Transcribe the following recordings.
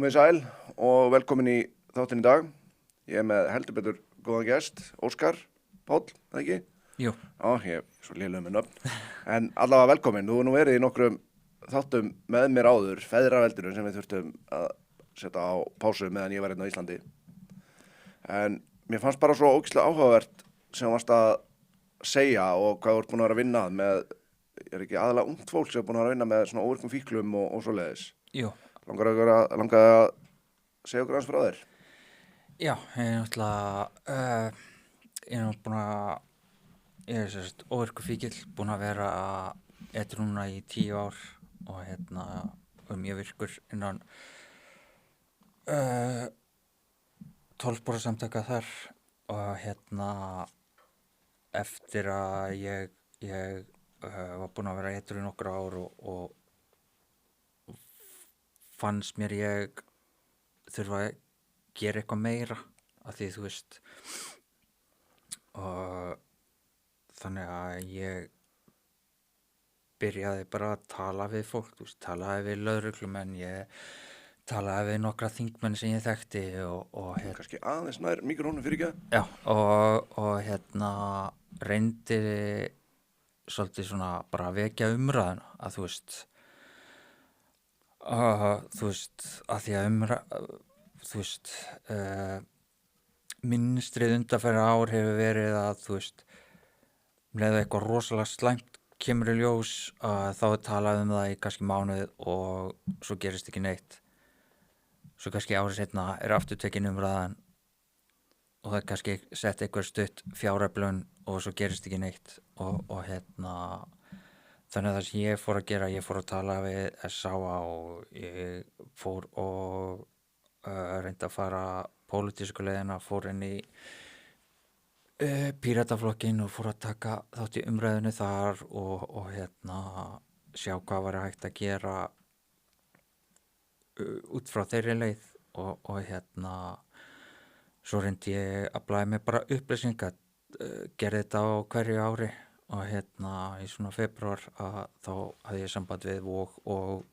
Komið sæl og velkomin í þáttinn í dag. Ég með heldur betur góðan gest, Óskar Páll, það ekki? Jú. Já, ég er svo lélegur með nöfn. En allavega velkomin, þú hefur nú verið í nokkrum þáttum með mér áður, feðraveldurinn sem við þurftum að setja á pásu meðan ég var hérna á Íslandi. En mér fannst bara svo ógeðslega áhugavert sem varst að segja og hvað þú ert búin að vera að vinna með, er ekki aðalega ungt fólk sem er búin að vera að vinna með svona óvirkum fíklum og svoleiðis. Jú. Langaði að segja okkur aðeins frá þér? Já, ég er náttúrulega, ég er sérst óvirkur fíkill, búinn að vera edrú núna í 10 ár og mjög virkur innan 12 samtaka þar og eftir að ég var búinn að vera edrú í nokkur ár og fannst mér ég þurfa að gera eitthvað meira af því þú veist og þannig að ég byrjaði bara að tala við fólk, þú veist, talaði við lögreglumenn, ég talaði við nokkra þingmenn sem ég þekkti og Kannski aðeins nær mikrónum fyrir ekki? Já, og reyndi svolítið svona bara að vekja umræðuna að þú veist að því að þú veist, minnstrið undanfæri ár hefur verið að þú veist, leið eitthvað rosalega slæmt kemur í ljós að þá er talað um það í kannski mánuð og svo gerist ekki neitt. Svo kannski árið seinna er aftur tekin umræðan og það er kannski sett eitthvað stutt fjáröflun og svo gerist ekki neitt og þannig að það sem ég fór að gera, ég fór að tala við SÁA og ég fór og reyndi að fara pólitísku leiðina, fór inn í Pírataflokkinn og fór að taka þátt í umræðinu þar og sjá hvað var hægt að gera út frá þeirri leið og svo reyndi ég að blæða mig bara upplýsingar, gerði þetta á hverju ári og í svona febrúar að þá hafði ég samband við Vog og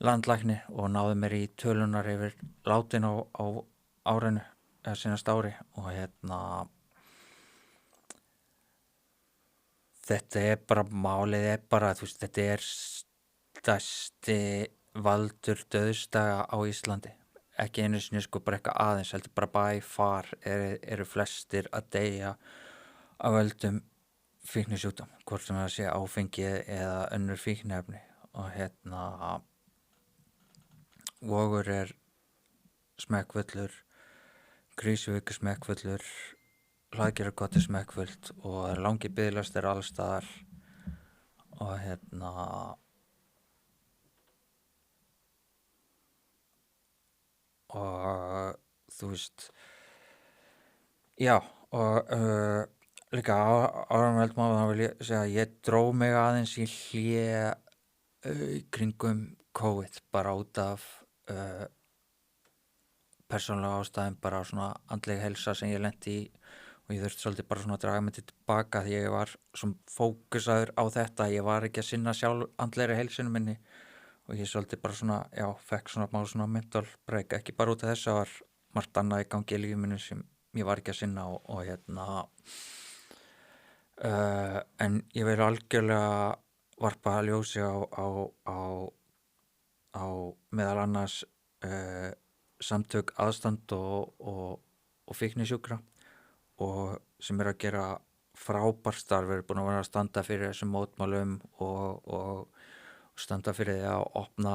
landlækni og náði mér í tölunar yfir látin á árinu eða seinasta ári og þetta er bara málið er bara, þú veist, þetta er stærsti valdur dauðsdaga á Íslandi, ekki einu sinni sko bara eitthvað aðeins, heldur bara by far eru flestir að deyja af völdum fíknisjúkdóm, hvort sem það sé áfengi eða önnur fíkniefni og Vogur er smekkfullur, Krýsuvík er smekkfullur, Hlaðgerðarkot er smekkfullt og það er langi biðlistar alls staðar og þú veist já og líka árum veldmáð þá vil ég segja að ég dró mig aðeins í hlé kringum COVID bara út af persónulega ástæðum, bara svona andleg heilsa sem ég lenti í og ég þurfti svolítið bara svona að draga mig tilbaka því ég var svona fókusaður á þetta, ég var ekki að sinna sjálf andlegri heilsinu minni og ég svolítið bara svona, já, fekk svona má svona mental break, ekki bara út af þessu, það var margt annað í gangi í lífinu mínu sem ég var ekki að sinna og en ég vil algjörlega varpa ljósi á meðal annars samtök aðstand og fíknisjúkra og sem að gera frábært starf, er búin að vera að standa fyrir þessum mótmálum og standa fyrir því að opna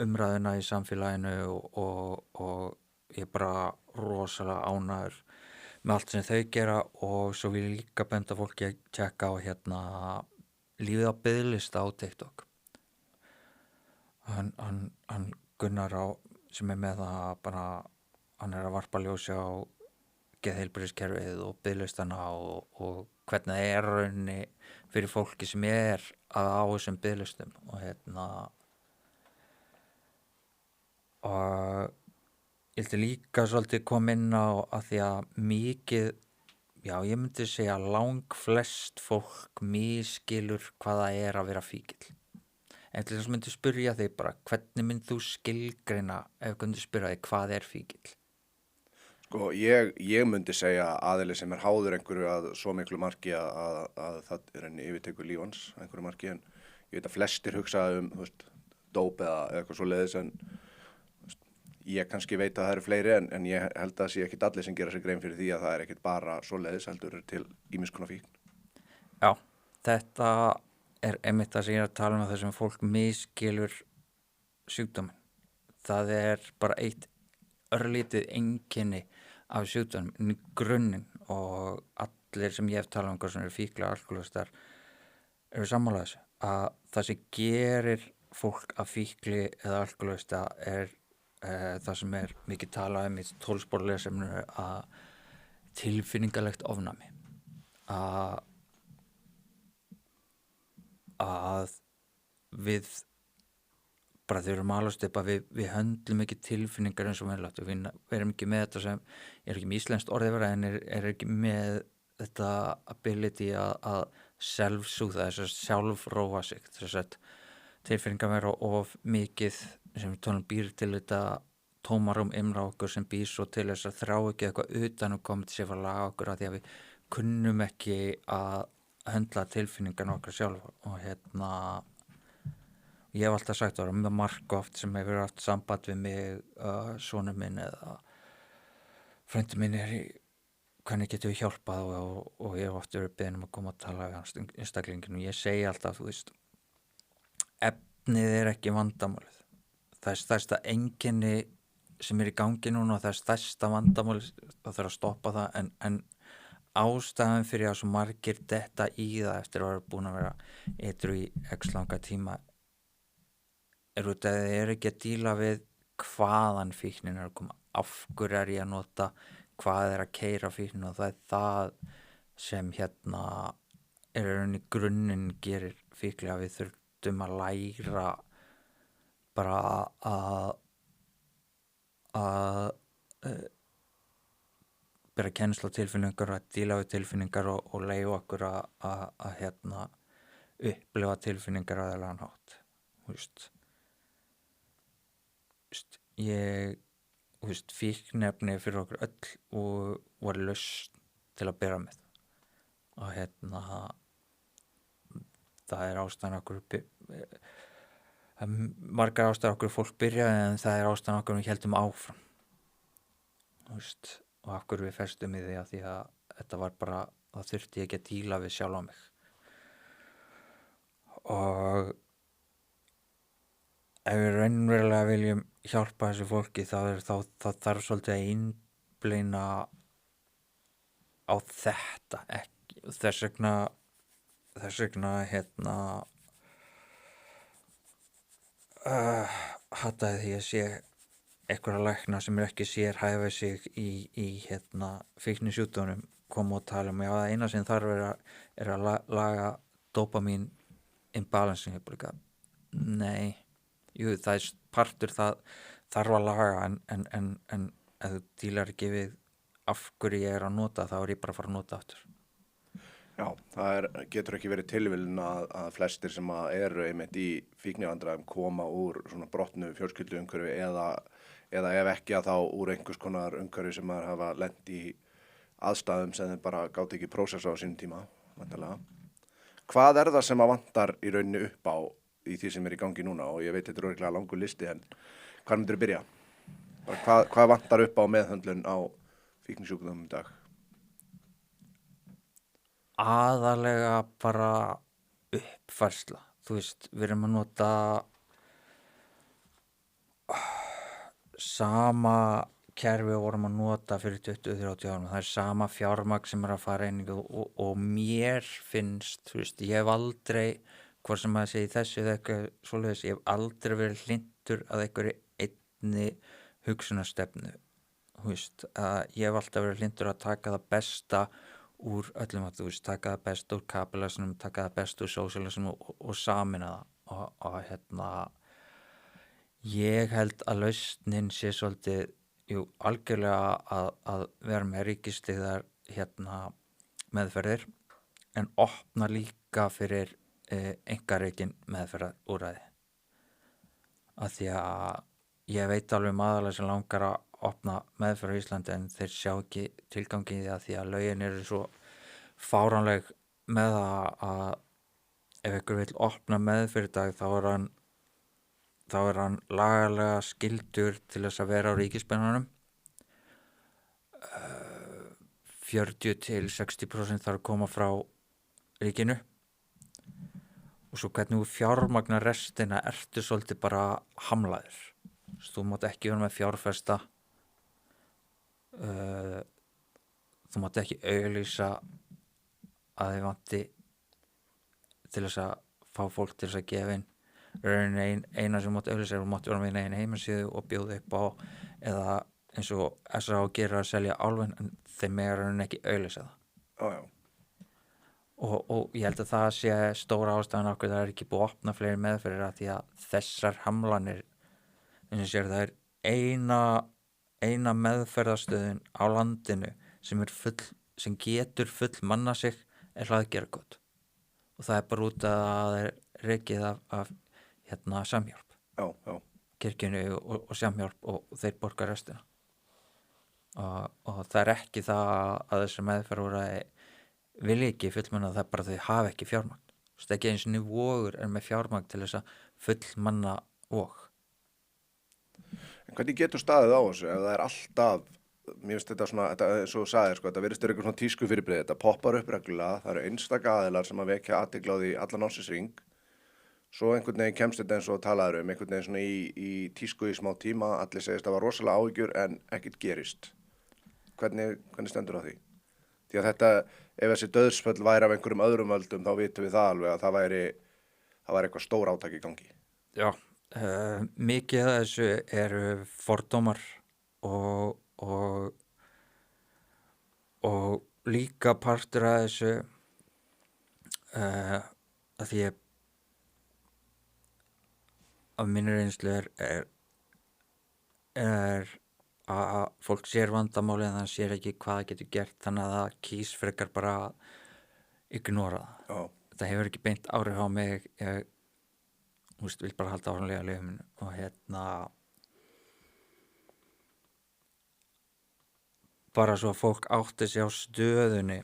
umræðuna í samfélaginu og ég er bara rosalega ánægður með allt sem þau gera og svo vil ég líka benda fólki að tjekka á lífið á biðlista á TikTok. Hann Gunnar sem er með það bara, hann er að varpa ljósi á geðheilbrigðiskerfið og biðlistana og hvernig það er rauninni fyrir fólki sem er á þessum biðlistum og ég vildi líka svolítið koma inn á að því að mikið, já ég myndi segja langflest fólk misskilur hvað það er að vera fíkill En til þess myndi spyrja þig bara, hvernig mynd þú skilgreina ef myndi spyrja þig hvað er fíkill? Sko, ég myndi segja aðili sem er háður einhverju að svo miklu marki að það er henni yfirtekur lífans einhverju marki, en ég veit að flestir hugsa þú veist, dóp eða eitthvað svo leiðis, en þú veist, ég kannski veit að það eru fleiri, en ég held að það sé ekkit allir sem gera sér grein fyrir því að það er ekkit bara svo leiðis, heldur til ýmiss konar fíkn. Já, þetta er einmitt það sem ég er að tala um, þessum fólk misskilur sjúkdóminn. Það er bara eitt örlítið einkenni af sjúkdóminn, grunninn, og allir sem ég hef talað um hvað sem eru fíklar alkohólistar eru sammála þessu, að það sem gerir fólk að fíkli eða alkohólista er það sem er mikið talað um í 12 spór sem er að tilfinningalegt ofnæmi, að við bara þegar við erum alast upp að við höndlum ekki tilfinningar eins og venjulegt, við erum ekki með þetta sem, ég er ekki með íslenskt orðið vera, en er ekki með þetta ability að self-soothe, þess að sjálfróa sig, þess að tilfinningar vera of mikið sem við tónum býr til þetta tómarum imra okkur sem býr svo til þess að þrá ekki eitthvað utan og komið til sér að laga okkur að því að við kunnum ekki að höndla tilfinningar okkar sjálf. Og ég hef alltaf sagt það með margoft sem hefur haft samband við mig, sonur minn eða frændi minn í hvernig getum við hjálpað, og ég hef oft verið beðin að koma að tala við hans einstaklingin, og ég segi alltaf, þú veist, efnið er ekki vandamálið, það er stærsta einkenni sem er í gangi núna og það er stærsta vandamálið, það þarf að stoppa það, en ástæðan fyrir að svo margir detta í það eftir að vera búin að vera edrú í x langa tíma er út að þið eru ekki að díla við hvaðan fíknin er að koma, af hverju er ég að nota, hvað er að keyra fíknin, og það er það sem er í grunninn gerir fíkli, að við þurftum að læra bara að bera kennslu á tilfinningar, að díla við tilfinningar og leyfa okkur að upplifa tilfinningar á þennan hátt. Fíkniefni fyrir okkur öll og var lausn til að bera með, og það er ástæðan okkur margar ástæðan okkur fólk byrjaði, en það er ástæðan okkur við heldum áfram, og af hverju við festum í því að þetta var bara, það þurfti ekki að díla við sjálf á mig. Og ef við raunverulega viljum hjálpa þessu fólki, það þarf svolítið að einblína á þetta, ekki, þess vegna hataði því að sé einhverja lækna sem ekki sérhæfa sig í fíknisjúkdómum koma og tala um, já, það eina sem þarf er að laga dopamín imbalancing. Nei, jú, það er partur, það þarf að laga, en ef þú dílar ekki við af hverju ég er að nota, þá er ég bara að fara að nota aftur. Já, það getur ekki verið tilviljun að flestir sem eru einmitt í fíknivandræðum koma úr svona brotnu fjölskylduumhverfi eða ef ekki að þá úr einhvers konar umhverfi sem maður hafa lent í aðstæðum sem þeir bara gátu ekki prósessa á sínum tíma, væntanlega. Hvað er það sem að vantar í rauninni upp á í því sem er í gangi núna, og ég veit þetta er örugglega langur listi, en hvað myndir þú byrja? Hvað vantar upp á meðhöndlun á fíknisjúkdómum í dag? Aðalega bara uppfærsla, þú veist, við erum að nota sama kerfi og vorum að nota fyrir 20-30 árum, það er sama fjármagn sem er að fara inn og mér finnst, þú veist, ég hef aldrei, hvort sem maður segi þessu eða eitthvað svoleiðis, ég hef aldrei verið hlynntur að einhverju einni hugsunarstefnu, þú veist, ég hef alltaf verið hlynntur að taka það besta úr öllum, að þú veist, taka það best úr kapitalismum, taka það best úr sósíalismum og samina það, og ég held að lausnin sé svolítið, algjörlega að vera með ríkistigðar meðferðir, en opna líka fyrir einkarekin meðferðarúrræði, að því að ég veit alveg maðurlega sem langar að opna meðferð á Íslandi en þeir sjá ekki tilgangi í því að því að lögin eru svo fáránleg með að ef ykkur vill opna meðferð í dag þá er hann lagalega skyldur til þess að vera á ríkispennanum 40-60% þarf að koma frá ríkinu og svo hvernig þú fjármagnar restina ertu svolítið bara hamlaður. Þú mátt ekki vera með fjárfesta þú mátt ekki auglýsa að þið vanti til þess að fá fólk til þess að gefa inn raunin eina sem mátt auglýsa er þú mátt vera með einn heimasíðu og bjóða upp á eða eins og S.A. gerir að selja álfinn en þeim mega raunin ekki auglýsa það Já. og ég held að það sé stóra ástæðan okkur það er ekki búið að opna fleiri meðferðir að því að þessar hamlanir eins og sér það er eina meðferðarstöðin á landinu sem getur full manna sig er Hlaðgerðarkot og það er bara út að það er rekið af Samhjálp Já. kirkjunni og Samhjálp og þeir borga restina og það er ekki það að þessar meðferðarúrræði vilja ekki fullmanna það er bara þau hafa ekki fjármagn þú veist ekki eins og Vogur er með fjármagn til þess að fullmanna Vog. En hvernig getur staðið á þessu ef það er alltaf, mér finnst þetta svona, þetta, eins og þú sagðir, sko, þetta virðist eitthvað svona tísku fyrirbrigði, þetta poppar upp reglulega, það eru einstaka aðilar sem að vekja athygli á því allan ársins hring, svo einhvern veginn kemst þetta eins og talaður einhvern veginn svona í tísku í smá tíma, allir segist að það var rosalega áhyggjur en ekkert gerist. Hvernig stendur á því? Því að þetta, ef þessi dauðsföll væri af einhverjum öðrum völdum, þá vitum við það alveg að það væri eitthvað stór átak í gangi. Já. Mikið af þessu eru fordómar og líka partur af þessu að því af minni reynslu er að fólk sér vandamáli en það sér ekki hvað það getur gert þannig að það kýs frekar bara að ignora það. Já. Það hefur ekki beint áhrif á mig vil bara halda áhriflega löguminu og bara svo að fólk átti sig á stöðunni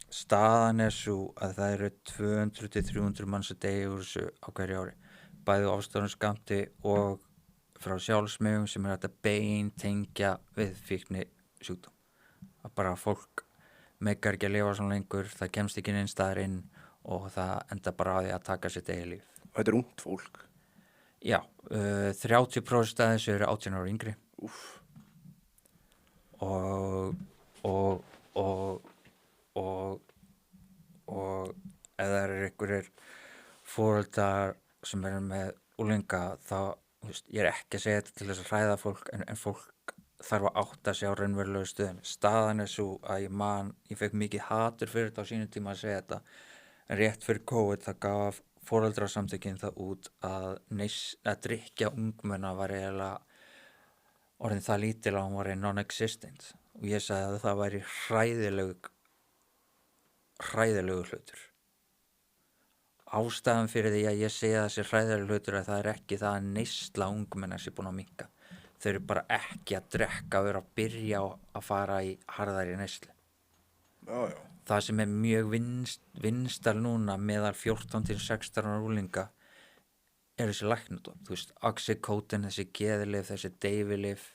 staðan er svo að það eru 200-300 manns að deyja úr þessu á hverju ári bæði ofstofnum skammti og frá sjálfsmegum sem er þetta beintengja við fíkni sjúkdóm að bara fólk meikar ekki að lifa svona lengur það kemst ekki neins staðar inn og það enda bara á því að taka sitt eigið líf. Og þetta er ungt fólk? Já, 30% af þessu eru 18 ára yngri. Úff. Og ef það eru einhverjir foreldrar sem eru með unglinga þá, ég er ekki að segja þetta til þess að hræða fólk en fólk þarf að átta sig á raunverulegu stöðum. Staðan er svo að ég fekk mikið hatur fyrir þetta á sínum tíma að segja þetta en rétt fyrir COVID það gaf foreldrasamtökin það út að drykkja ungmenna var eiginlega orðin það lítil að hún var non-existent og ég sagði að það væri hræðilegu hlutur. Ástæðan fyrir því að ég segja þessi hræðilegu hlutur að það er ekki það að neysla ungmenna sé búin að minnka. Þau eru bara ekki að drekka og eru að byrja að fara í harðari neyslu. Já. Það sem er mjög vinstal núna meðal 14-16 ára unglinga er þessi læknadóp. Þú veist, oxycodone, þessi geðlyf, þessi deyfilyf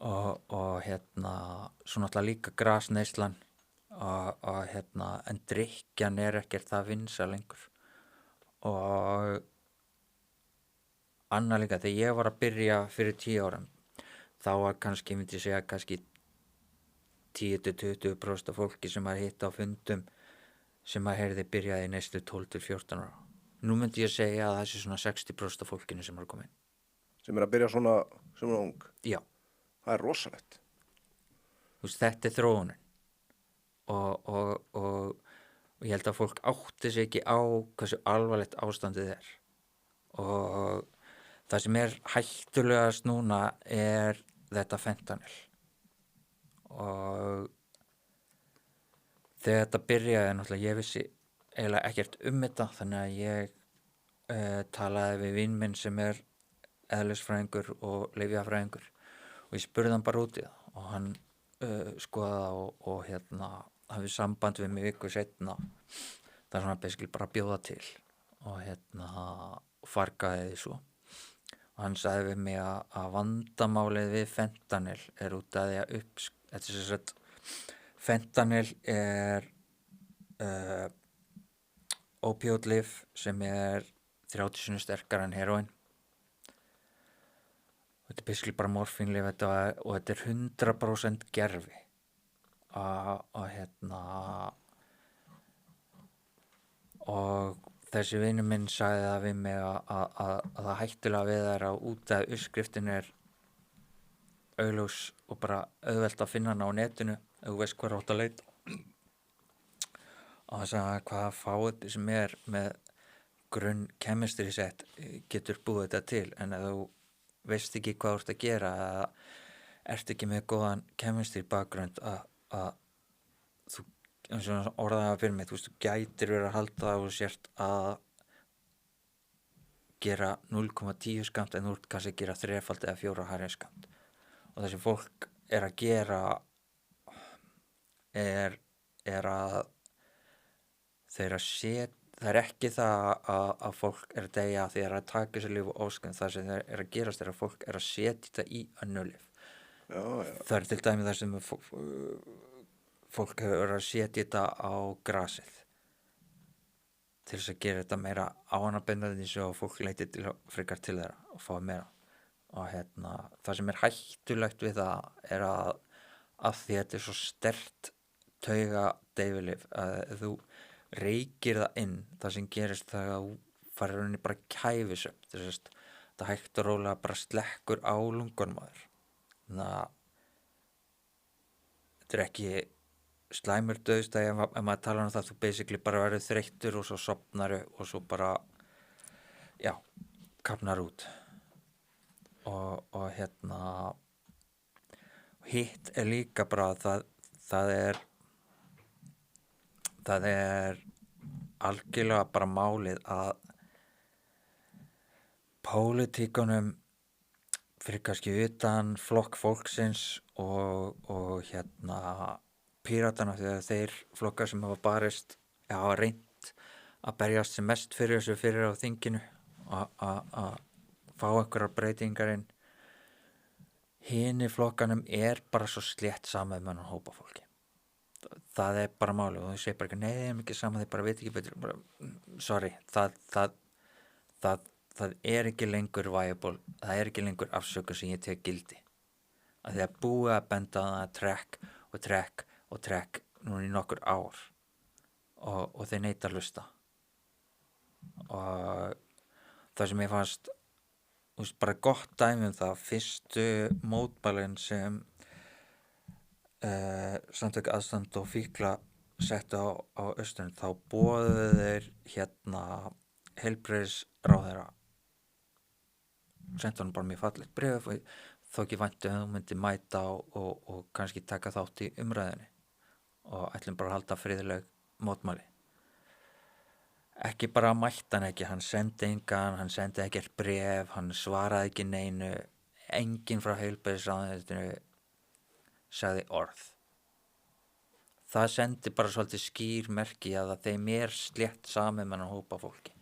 og svo náttúrulega líka grasneyslan en drykkjan er ekkert það vinsæl lengur. Og annað líka, þegar ég var að byrja fyrir 10 árum, þá var kannski, myndi ég segja, kannski 10-20% af fólki sem að hitta á fundum sem að heyrði byrjaði í neyslu 12-14 ára. Nú myndi ég segja að það sé svona 60% af fólkinu sem er að koma inn. Sem er að byrja svona sem er ung? Já. Það er rosalegt. Þú veist, þetta er þróunin. Og ég held að fólk átti sig ekki á hversu alvarlegt ástandið er. Og það sem er hættulegast núna er þetta fentanyl. Og þegar þetta byrjaði náttúrulega ég vissi eiginlega ekkert þetta þannig að ég talaði við vin minn sem eðlisfræðingur og lyfjafræðingur og ég spurði hann bara út í það og hann skoðaði og hafði samband við mig viku seinna þar sem hann basically bara bjóða til og fargaði því svo og hann sagði við mig að vandamálið við fentanyl út af því að fentanyl ópíótlyf sem 30 sinnum sterkara en heroín. Þetta basically bara morfínlyf og þetta 100% gervi og þessi vinur minn sagði það við mig að það hættulega við út af uppskriftin augljós og bara auðvelt að finna hana á netinu ef þú veist hvað átt að leita og það sagði hvaða fáið sem með grunn chemistry set getur búið þetta til en ef þú veist ekki hvað þú ert að gera eða ert ekki með góðan chemistry bakgrund að þú eins og orðaði fyrir mig, þú gætir verið að halda það og sért að gera 0,10 skamt en þú ert kannski að gera 3 eða 4 hærri skamt og þessi fólk að gera að þeirra það ekki það að fólk að deyja því að taka þessi lyf og óskun það sem að gerast að fólk að setja þetta í önnur lyf. Já. Það til dæmi þar sem fólk hefur að setja þetta á grasið til þess að gera þetta meira ánabindandi svo fólk leiti frekar til þeirra og fá meira og það sem hættulegt við það að því þetta svo sterkt tauga deyfilyf að þú reykir það inn það sem gerist þegar þú farir rauninni bara kæfisöfn þess að það hægt og rólega bara slekkur á lungunum á þér þannig að þetta ekki slæmur dauðstæði ef maður talar það þú basically bara verður þreyttur og svo sofnar og svo bara kafnar út og hitt líka bara það algjörlega bara málið að pólitíkunum fyrir kannski utan flokk fólksins og Píratana þegar þeir flokkar sem hafa barist hafa reynt að berjast sem mest fyrir þessu fyrir á þinginu að fá einhverjar breytingar inn hini flokkanum bara svo slétt sama með hann hópa fólki það bara málið og þau segir bara ekki nei, þeim ekki sama, þeir bara veit ekki betur bara, sorry, það ekki lengur viable, það ekki lengur afsökun sem ég tek gildi að því að búið að benda á það trekk núna í nokkur ár og þeir neita að hlusta og það sem ég fannst bara gott dæmi það fyrstu mótmælin sem samtök aðstand og fíkla settu á austurinn þá boðuðu þeir heilbrigðisráðherra sendu hann bara mjög fallegt bréf þó ekki væntu að þú myndi mæta og kannski taka þátt í umræðinni og ætlum bara að halda friðleg mótmæli ekki bara mætti hann ekki hann sendi ekkert bréf hann svaraði ekki neinu enginn frá heilbrigðisráðuneytinu sagði orð það sendi bara svolítið skýr merki að þeim slétt sami með hann hópa fólki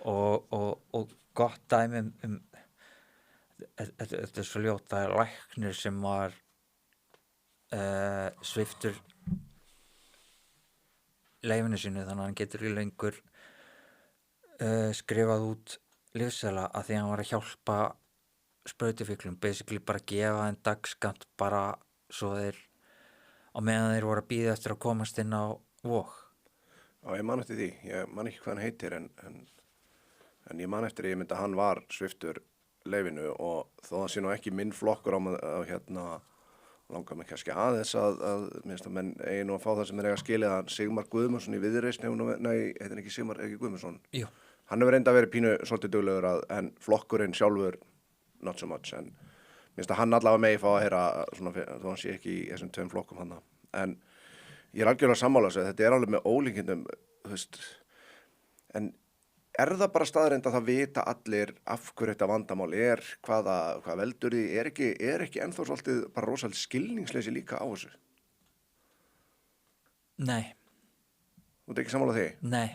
og gott dæmi þetta svo ljótt það læknir sem var sviptur leyfinu sínu þannig að hann getur í lengur skrifað út lyfseðla að því að hann var að hjálpa sprautufiklum, basically bara gefa þeim dagskamt bara svo þeir á meðan þeir voru að bíða eftir að komast inn á Vog. Já, ég man eftir því, ég man ekki hvað hann heitir en ég man eftir því að hann var sviptur leyfinu og þó það sé nú ekki minn flokkur á langar mig kannski aðeins að minnst að menn eigi nú að fá það sem eiga skilið að Sigmar Guðmundsson í Viðreisn heitir ekki Sigmar Guðmundsson Jú. Hann hefur reynda verið pínu svolítið duglegur en flokkurinn sjálfur not so much en minnst að hann allavega megi fá að heyra svona, þó hann sé ekki í þessum tveim flokkum hann en ég algjörlega sammála þessu þetta alveg með ólíkindum þú veist en er það bara staðreynd að það vita allir af hverju þetta vandamál er, hvað veldur því, er ekki ennþá svolítið bara rosalega skilningsleysi líka á þessu? Nei, Þú ert ekki sammála því? nei.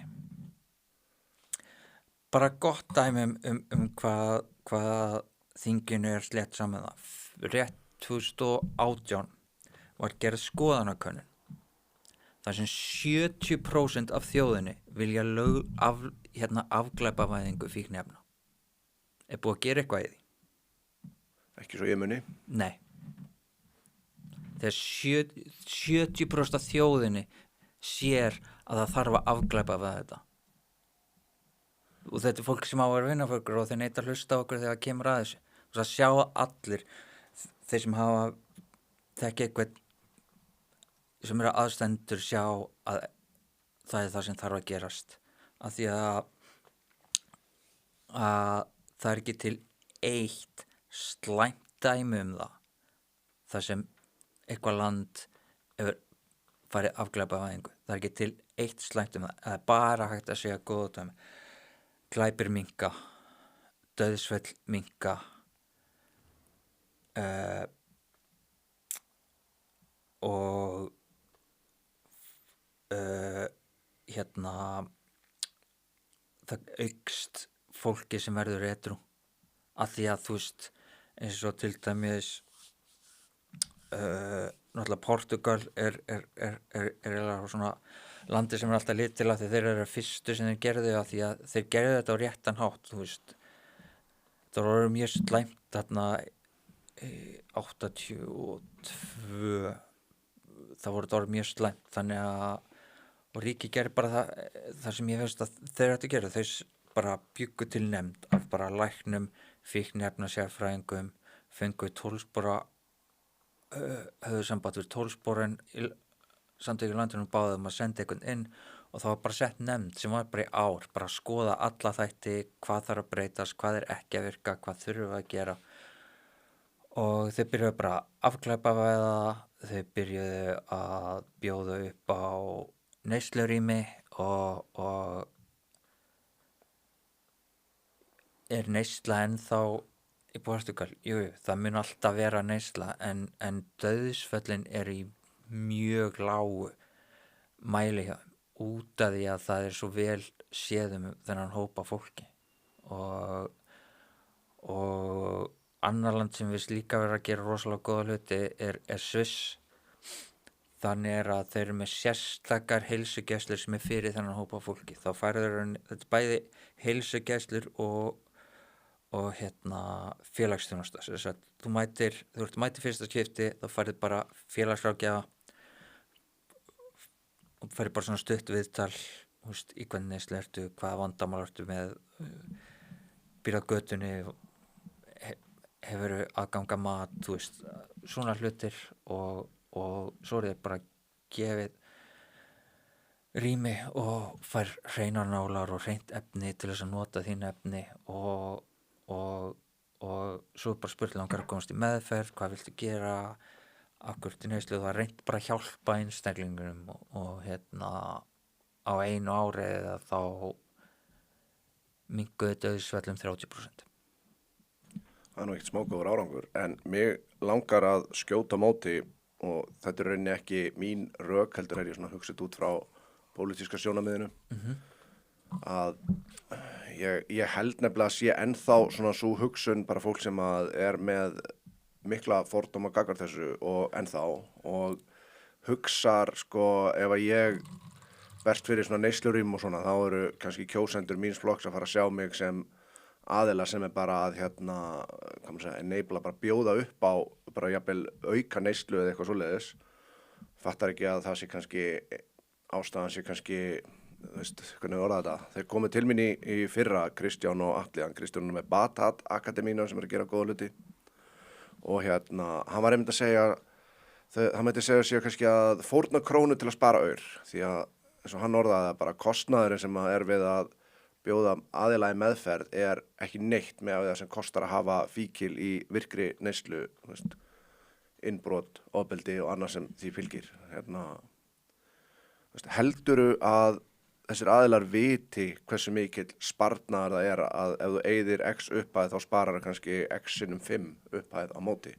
Bara gott dæmi hvað þinginu er slett saman það. Rétt 2018 var gerð skoðanakönnun. Það sem 70% af þjóðinni vilja afglæpavæðingu fíkniefna. Er búið að gera eitthvað í því? Ekki svo ég muni. Nei. Þegar 70% af þjóðinni sér að það þarf að afglæpavæða þetta. Og þetta er fólk sem á að vera vinna fyrir okkur og þeir neita að hlusta á okkur þegar það kemur að þessu. Og það sjá allir, þeir sem hafa þekki eitthvað sem eru aðstendur sjá að það er það sem þarf að gerast. Af því að það er ekki til eitt slæmt dæmi það. Það sem eitthvað land hefur farið afglæpavæðingu. Það er ekki til eitt slæmt það. Það er bara hægt að segja góða dæmi. Glæpir minnka, dauðsföll minnka, og það aukst fólki sem verður edrú af því að þú veist eins og til dæmis náttúrulega Portugal er svona landi sem er alltaf lit til að þeir eru fyrstu sem þeir gerðu af því að þeir gerðu þetta á réttan hátt, þú veist. Það voru mjög slæmt þarna 82, það voru mjög slæmt, þannig að og ríki gerði bara það sem ég veist að þeir ættu að gera, þau bara bjuggu til nefnd af bara læknum, fíkniefna sérfræðingum, fengu 12 spora höfðu samband við 12 sporin samtökin landinu báðum að senda einhvern inn og það var bara sett nefnd sem var bara í ár, bara að skoða alla þætti, hvað þarf að breytast, hvað er ekki að virka, hvað þurfum að gera og þau byrjuðu bara að afglæpavæða, þau byrjuðu að bjóða upp á neyslurými og er neysla ennþá í Portugal? Jú, það mun alltaf vera neysla en dauðsföllin er í mjög lágu mæli hjá þeim út af því að það er svo vel séð þennan hópa fólki og annar land sem við líka vera að gera rosalega góða hluti er Sviss. Þannig að þeir eru með sérstakar heilsugæslur sem er fyrir þennan hópa fólki. Þá færður þetta bæði heilsugæslur og félagsþjónusta. Þess að þú ert mætir fyrsta skipti, þá færður bara félagsráðgjafa og færður bara svona stutt viðtal, í hvernig neyslu ertu, hvaða vandamál ertu með, býrð á götunni, hefurðu aðganga mat, svona hlutir og svo er þið bara gefið rými og fær hreinar nálar og hreint efni til þess að nota þín efni og svo er bara spurt langar að komast í meðferð, hvað viltu gera akkur til neyslu, það reynt bara að hjálpa einstaklingunum og á einu ári eða þá minnkuðu dauðsföllum 30%. Það er nú ekkert smágóður árangur, en mig langar að skjóta móti og þetta er rauninni ekki mín rök, heldur er ég svona hugsað út frá pólitíska sjónarmiðinu að ég held nefnilega að sé ennþá svona svo hugsun bara fólk sem að er með mikla fordóma gagnvart þessu og ennþá og hugsar ef að ég berst fyrir svona neyslurým og svona þá eru kannski kjósendur míns flokks að fara að sjá mig sem aðila sem er bara að enabla bara bjóða upp á bara jafnvel auka neyslu eða eitthvað svoleiðis fattar ekki að það sé kannski ástæðan sé kannski hvernig orða þetta þeir komu til mín í fyrra Kristján og Atli Kristján með Batat Akademíuna sem er að gera góða hluti og hann var einmitt að segja hann mætti segja sér kannski að fórna krónu til að spara aur því að eins og hann orðaði það bara kostnaðurinn sem er við að bjóða aðila í meðferð er ekki neitt með það sem kostar að hafa fíkil í virkri neyslu, innbrot, ofbeldi og annað sem því fylgir. Heldurðu að þessir aðilar viti hversu mikill sparnaðar það er að ef þú eyðir x upphæð þá sparar kannski x sinnum 5 upphæð á móti.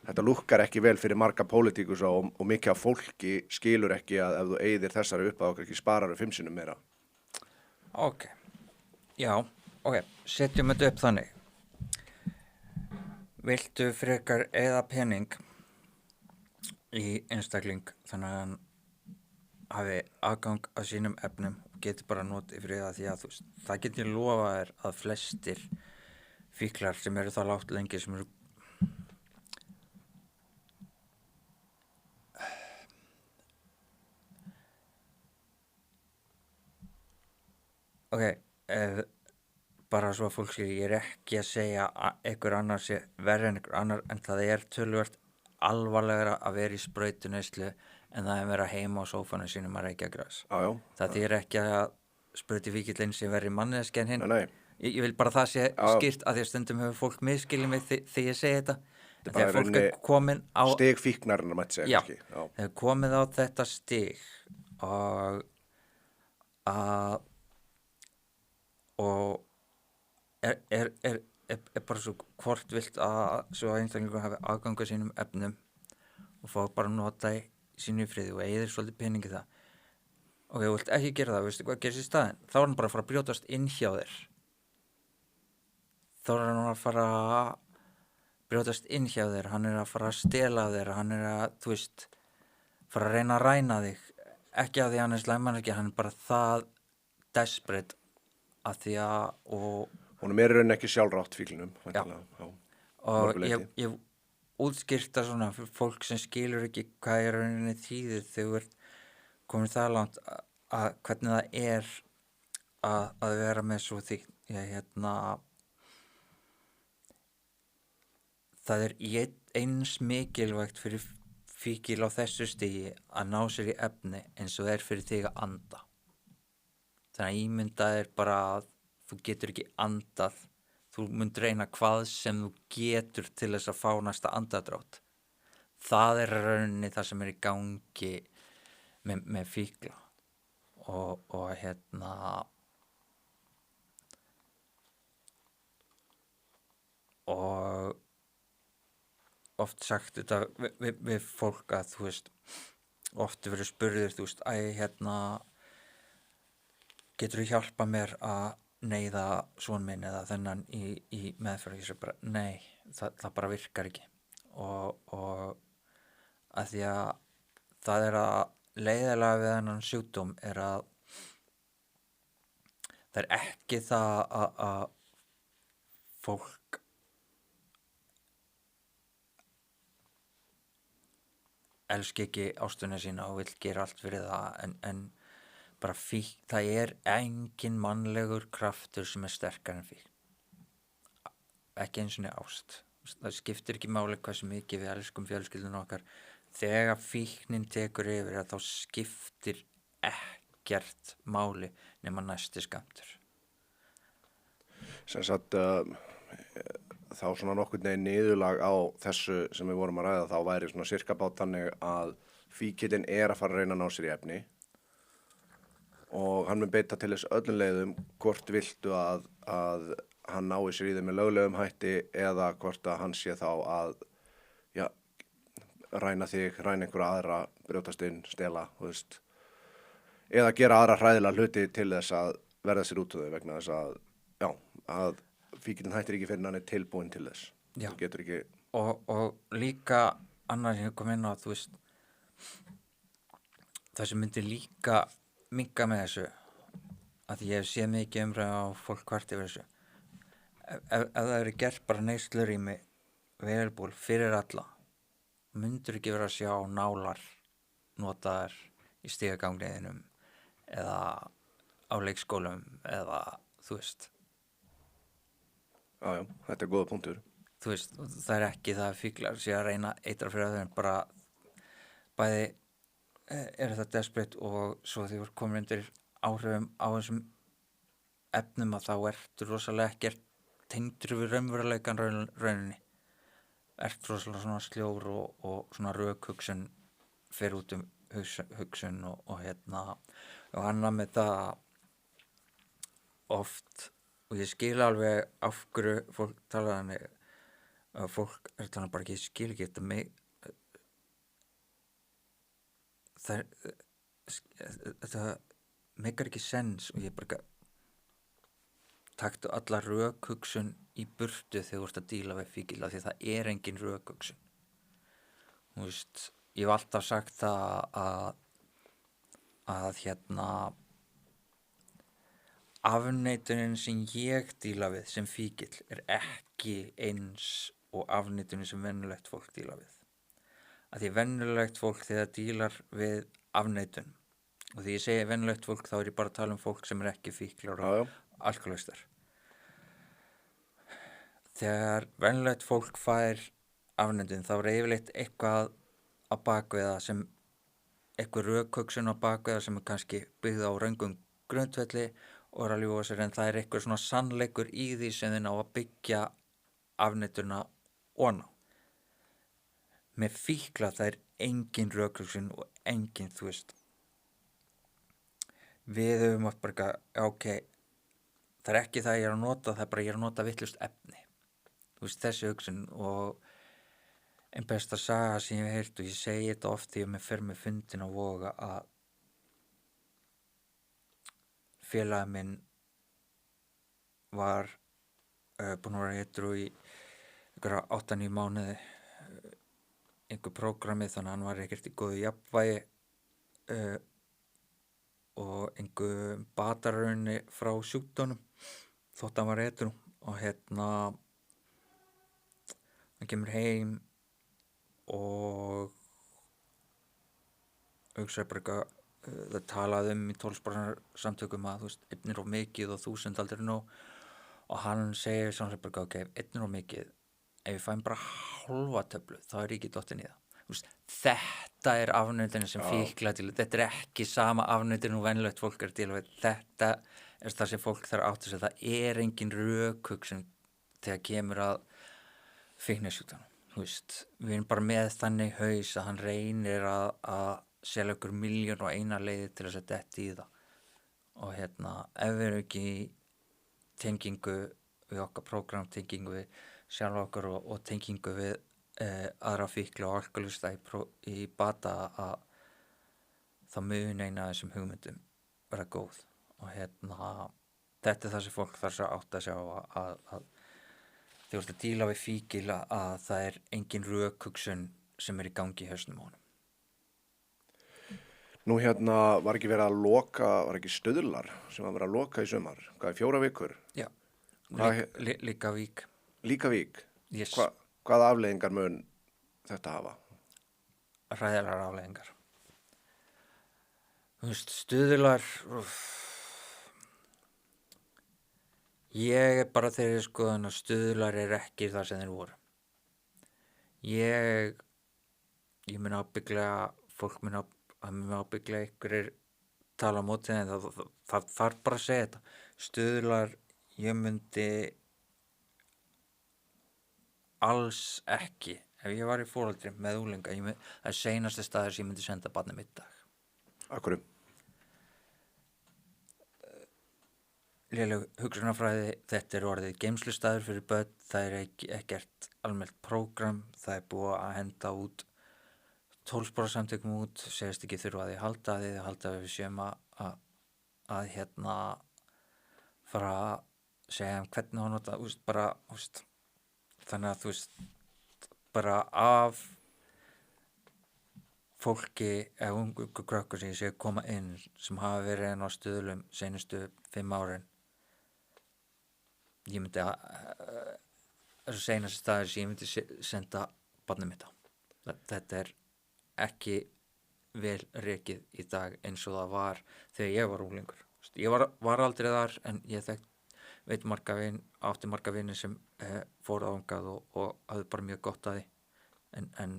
Þetta lúkkar ekki vel fyrir marga pólitíkus og mikið af fólki skilur ekki að ef þú eyðir þessari upphæð og ekki sparar 5 sinnum meira. Ok, já, ok, setjum þetta upp þannig. Viltu frekar eyða pening í einstakling þannig að hann hafi aðgang að sínum efnum og geti bara notið fyrir það því að þú veist, það geti lofa þér að flestir fíklar sem eru það lágt lengi sem eru ok, bara svo að fólk sé, ég er ekki að segja að einhver annar sé verri en einhver annar en það er töluvert alvarlegra að vera í sprautuneyslu en það er að vera heima á sófanum sínum að reykja gras. Já. Það þýðir ekki að sprautifíkillinn sé verri manneskja en hinn. Nei. Ég vil bara það sé skýrt að því að stundum hefur fólk misskilið mig þegar ég segi þetta. Þegar fólk er komin á stig fíknarinn mætti segja kannski. Já. Þegar komið á þetta stig og er bara svo hvort vilt að svo einstaklingur hafi aðgang að sínum efnum og fá bara að nota í sínu friði og eyðir svolítið peningi það. Ok, þú vilt ekki gera það, veistu hvað gerist í staðinn? Þá er hann bara að fara að brjótast inn hjá þér. Þá er hann að fara að brjótast inn hjá þér, hann er að fara að stela þér, hann er að, þú veist, fara að reyna að ræna þig. Ekki að því hann er slæmannski, hann er bara það desperate að því að Honum er raun ekki sjálfrátt fíklinum. Já. Og ég útskýrta svona fyrir fólk sem skilur ekki hvað er rauninni þýðir þegar þú ert komin það langt að hvernig það er að vera með svo því það er eins mikilvægt fyrir fíkil á þessu stigi að ná sér í efni eins og það er fyrir þig að anda. Þannig að ímyndað er bara að þú getur ekki andað, þú munt reyna hvað sem þú getur til þess að fá næsta andadrátt. Það er rauninni það sem er í gangi með fíkla og og oft sagt þetta við fólk að þú veist, oft verið spurður, þú veist, getur þú hjálpa mér að neyða son minn eða þennan í meðferð. Ég sé bara, nei, það bara virkar ekki og að því að það er að leiðilega við þennan sjúkdóm er að það er ekki það að fólk elski ekki ástvini sína og vill gera allt fyrir það en bara það er engin mannlegur kraftur sem er sterkar en fíkn. Ekki eins og niður ást. Það skiptir ekki máli hversu mikið við elskum fjölskyldun okkar. Þegar fíknin tekur yfir þá skiptir ekkert máli nema næsti skammtur. Sem sagt, þá svona nokkurn veginn niðurlag á þessu sem við vorum að ræða, þá væri svona sirka bát þannig að fíkillinn er að fara að reyna að ná sér í efni og hann mun beita til þess öllum leiðum hvort viltu að hann nái sér í þeim með löglegum hætti eða hvort að hann sé þá að ræna þig, ræna einhverja aðra, brjótast inn, stela, þú veist, eða gera aðra hræðilega hluti til þess að verða sér út úr þau vegna þess að fíkillinn hættir ekki fyrir hann er tilbúin til þess. Já. Þú getur ekki og líka annar sem ég kom inn á, þú veist, það sem myndi líka minnka með þessu að ég hef séð mikið umræðu á fólk hvart yfir þessu ef það eru gert bara neyslurými velból fyrir alla myndur ekki vera að sjá nálar notaðar í stigagangniðinum eða á leikskólum eða þú veist Já, þetta er góða punktur. Þú veist, það er ekki það að fíklar sé að reyna eitra fyrir öðrum, bara bæði er þetta desperate og svo því voru komin undir áhrifum á þessum efnum að þá ertu rosalega ekkert tengdur við raunveruleikan rauninni. Ert rosalega svona sljór og svona rökhugsun fer út hugsun og og hann var með það oft, og ég skil alveg af hverju fólk tala þannig, að fólk er þannig bara ekki, ég skil ekki þetta mig, þetta meikar ekki sens, og ég bara taktu alla rökhugsun í burtu þegar þú ert að díla við fíkil, af því það er engin rökhugsun. Þú veist, ég hef alltaf sagt það að afneitunin sem ég díla við sem fíkil er ekki eins og afneitunin sem venjulegt fólk díla við. Að því venjulegt fólk þegar dílar við afneitun, og því ég segi venjulegt fólk þá er ég bara að tala um fólk sem er ekki fíklar og alkoholistar. Þegar venjulegt fólk fær afneitun þá er yfirleitt eitthvað á bakviða sem eitthvað rökhugsun á bakviða sem er kannski byggð á röngum grundvelli og er að ljúga sér, en það er eitthvað svona sannleikur í því sem þið ná að byggja afneituna ofan á. Með fíkla það er engin rökhugsun og engin, þú veist, við höfum að bara, ok, það er ekki það ég er að nota, það er bara ég er að nota vitlaust efni, þú veist, þessi hugsun. Og einn besta saga sem ég hef heyrt, og ég segi þetta oft því að mér fer með fundin á Voga, að félagi minn var búinn að vera edrú í einhverja 8-9 mánuði, einhver prógrami, þannig að hann var ekkert í góðu jafnvægi og einhver batarraunni frá sjúkdónum þótt hann var edrú. Og hann kemur heim og hugsaði bara eitthvað, það talaði í 12 samtökum að, þú veist, 1 er of mikið og 1000 aldrei nóg, og hann segir svona bara, ok, 1 er of mikið, ef ég fæm bara hálfa töflu þá er ég ekki dottin í það. Þú veist, þetta er afneitun sem fíkla til, þetta er ekki sama afneitun og venjulegt fólk er til, þetta er það sem fólk þarf átt að segja, það er engin rökhugsun þegar kemur að fíknisjúkdómum. Þú veist, við erum bara með þannig haus að hann reynir að selja ykkur 1.000.001 leiðir til þess að detti í það. Og ef við erum ekki í tengingu við okkar prógram, tengingu við sjálf okkur og tengingu við aðra fíkla og alkoholista í bata, að þá mun eina af þessum hugmyndum vera góð. Og þetta er það sem fólk þarf að átta sig á, að þegar þú ert að díla við fíkil, að það er engin rökhugsun sem er í gangi í hausnum á honum. Nú var ekki verið að loka, var ekki Stuðlar sem var verið að loka í sumar, hvað 4 vikur? Já, líka Vík. Líka Vík? Yes. Hvaða afleiðingar mun þetta hafa? Hræðilegar afleiðingar. Þú veist, Stuðlar, ég er bara þeirri skoðun að Stuðlar er ekki það sem þeir voru. Ég mun ábygglega, fólk mun ábygglega einhverjir tala á móti, en það þarf bara að segja þetta. Stuðlar, ég myndi alls ekki, ef ég var í foreldri með unglinga, það er seinasti staður sem ég myndi senda barnið mitt í dag. Akkurru? Léleg hugsunarfræði, þetta er orðið geymslustaður fyrir börn, það er ekkert almennt prógram, það er búið að henda út 12 samtökum út, segist ekki þurfa að því halda við séum að fara að segja hvernig hann nota, bara, þannig að þú veist, bara af fólki eða ungu krökkur sem ég sé koma inn sem hafa verið inn á Stuðlum seinustu 5 árin, ég myndi þessu seinasti staður sem ég myndi senda barnið mitt á. Þetta er ekki vel rekið í dag eins og það var þegar ég var unglingur. Ég var aldrei þar, en ég átti marga vini sem fóru þangað og hafði bara mjög gott að því, en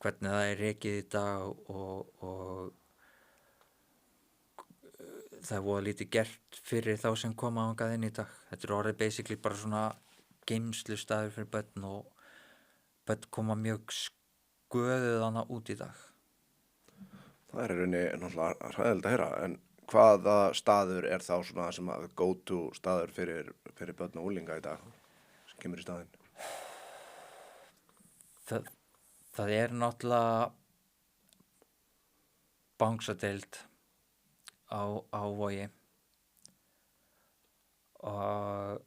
hvernig það er rekið í dag og það er voða lítið gert fyrir þá sem koma þangað inn í dag. Þetta er orðið basically bara svona geymslustaður fyrir börn, og börn koma mjög sköðuð hana út í dag. Það er í rauninni náttúrulega hræðilegt að heyra, en hvaða staður er þá svona sem að go to staður fyrir börn og úlinga í dag sem kemur í staðinn? Það er náttúrulega bangsadeild á Vogi og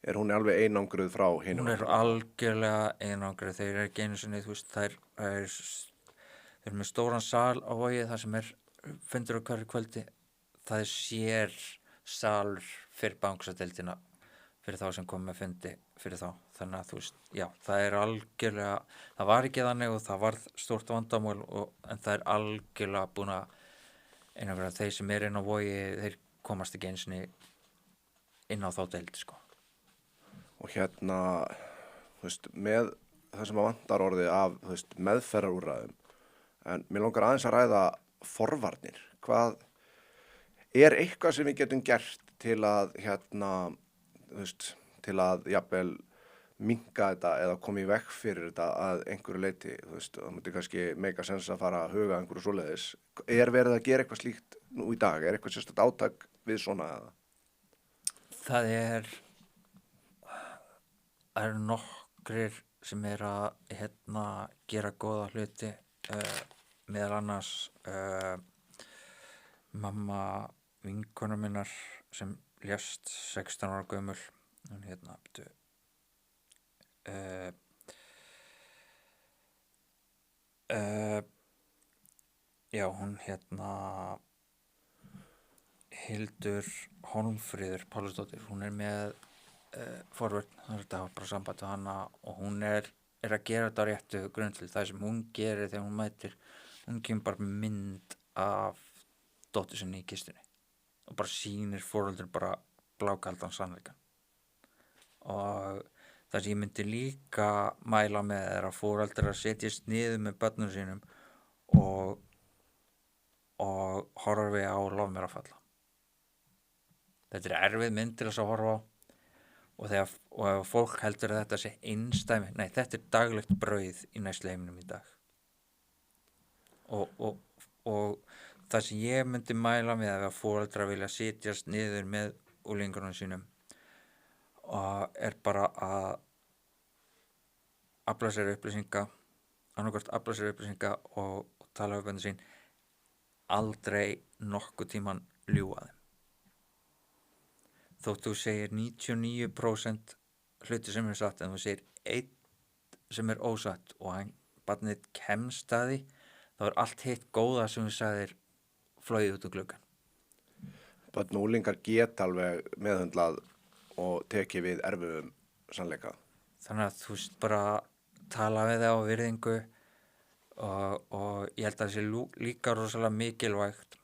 Er hún alveg einangruð frá hinum? hún er algjörlega einangruð. Þeir eru ekki einu sinni, þú veist, þeir eru með stóran sal á Vogi þar sem fundur á hverju kvöldi. Það er sér salur fyrir bangsadeildina fyrir þá sem kom með fundi fyrir þá. Þannig að þú veist, já, það er algjörlega, það var ekki þannig og það var stórt vandamál en það er algjörlega búin að einangra. Þeir sem eru inn á Vogi, þeir komast ekki einu sinni inn á þá deild, sko. Og hérna, þú veist, með það sem að vantar orðið af, þú veist, meðferðarúrræðum, en mér langar aðeins að ræða forvarnir. Hvað er eitthvað sem við getum gert til að, hérna, þú veist, til að jafnvel minnka þetta eða koma í veg fyrir þetta að einhverju leyti, þú veist, það myndi kannski meika sens að fara að huga einhverju svoleiðis. Er verið að gera eitthvað slíkt nú í dag? Er eitthvað sérstakt átak við svona eða? Það eru nokkrir sem að gera góða hluti, meðal annars mamma vinkonu minnar sem lést 16 ára gömul, hún já, hún Hildur Hólmfríður Pálsdóttir, hún er með forvörn, þetta var bara samband við hana og hún er að gera þetta á réttu grundvelli. Það sem hún gerir þegar hún mætir, hún kemur bara mynd af dóttur sinni í kistunni og bara sýnir foreldur bara blákaldan sannleikann. Og það sem ég myndi líka mæla með er að foreldrar setjast niður með börnum sínum og horfi á Lof mér að falla. Þetta er erfið mynd til þess að horfa á og ef fólk heldur að þetta sé einsdæmi, nei, þetta er daglegt brauð í næstu heiminum í dag. Og það sem ég myndi mæla með að foreldrar vilja setjast niður með úlingunum sínum er bara að afla sér upplýsinga og tala við börnin sín, aldrei nokkuð tíman ljúga þeim. Þótt þú segir 99% hluti sem er satt, en þú segir 1 sem er ósatt og barnið kemst að því, þá er allt hitt góða sem þú sagðir flogið út úr gluggann. Börn og úlingar geta alveg meðhöndlað og tekið við erfiðum sannleika. Þannig að þú veist bara tala við það á virðingu og ég held að það sé líka rosalega mikilvægt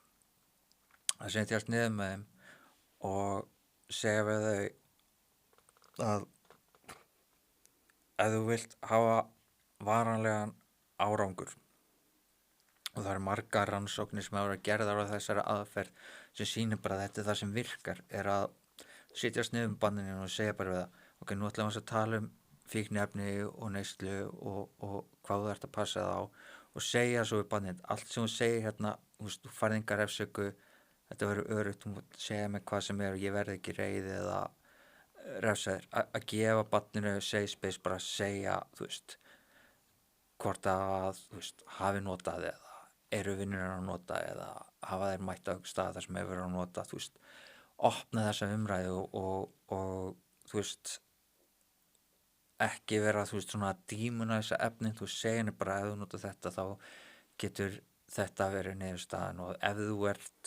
að setjast niður með þeim og segja við þau að ef þú vilt hafa varanlegan árangur, og það eru margar rannsóknir sem hafa verið gerðar á þessari aðferð sem sýnir bara að þetta er það sem virkar, er að setjast niður með barninu og segja bara við það, ok, nú ætlum við að tala um fíkniefni og neyslu og hvað þú ert að passa það á og segja svo við barnið, allt sem þú segir hérna, þú færð enga refsingu, þetta verður öruggt, þú segja mig hvað sem er og ég verði ekki reið eða refsa þér, að gefa barninu safe space, bara að segja, þú veist, hvort að, þú veist, hafi notað eða eru vinnir að nota eða hafa þeir mætt á einhver stað þar sem hefur verið að nota, þú veist, opna þessa umræðu og þú veist, ekki vera, þú veist, svona að dímuna þessa efni, þú segir henni bara ef þú nota þetta þá getur þetta verið niðurstaðan og ef þú ert,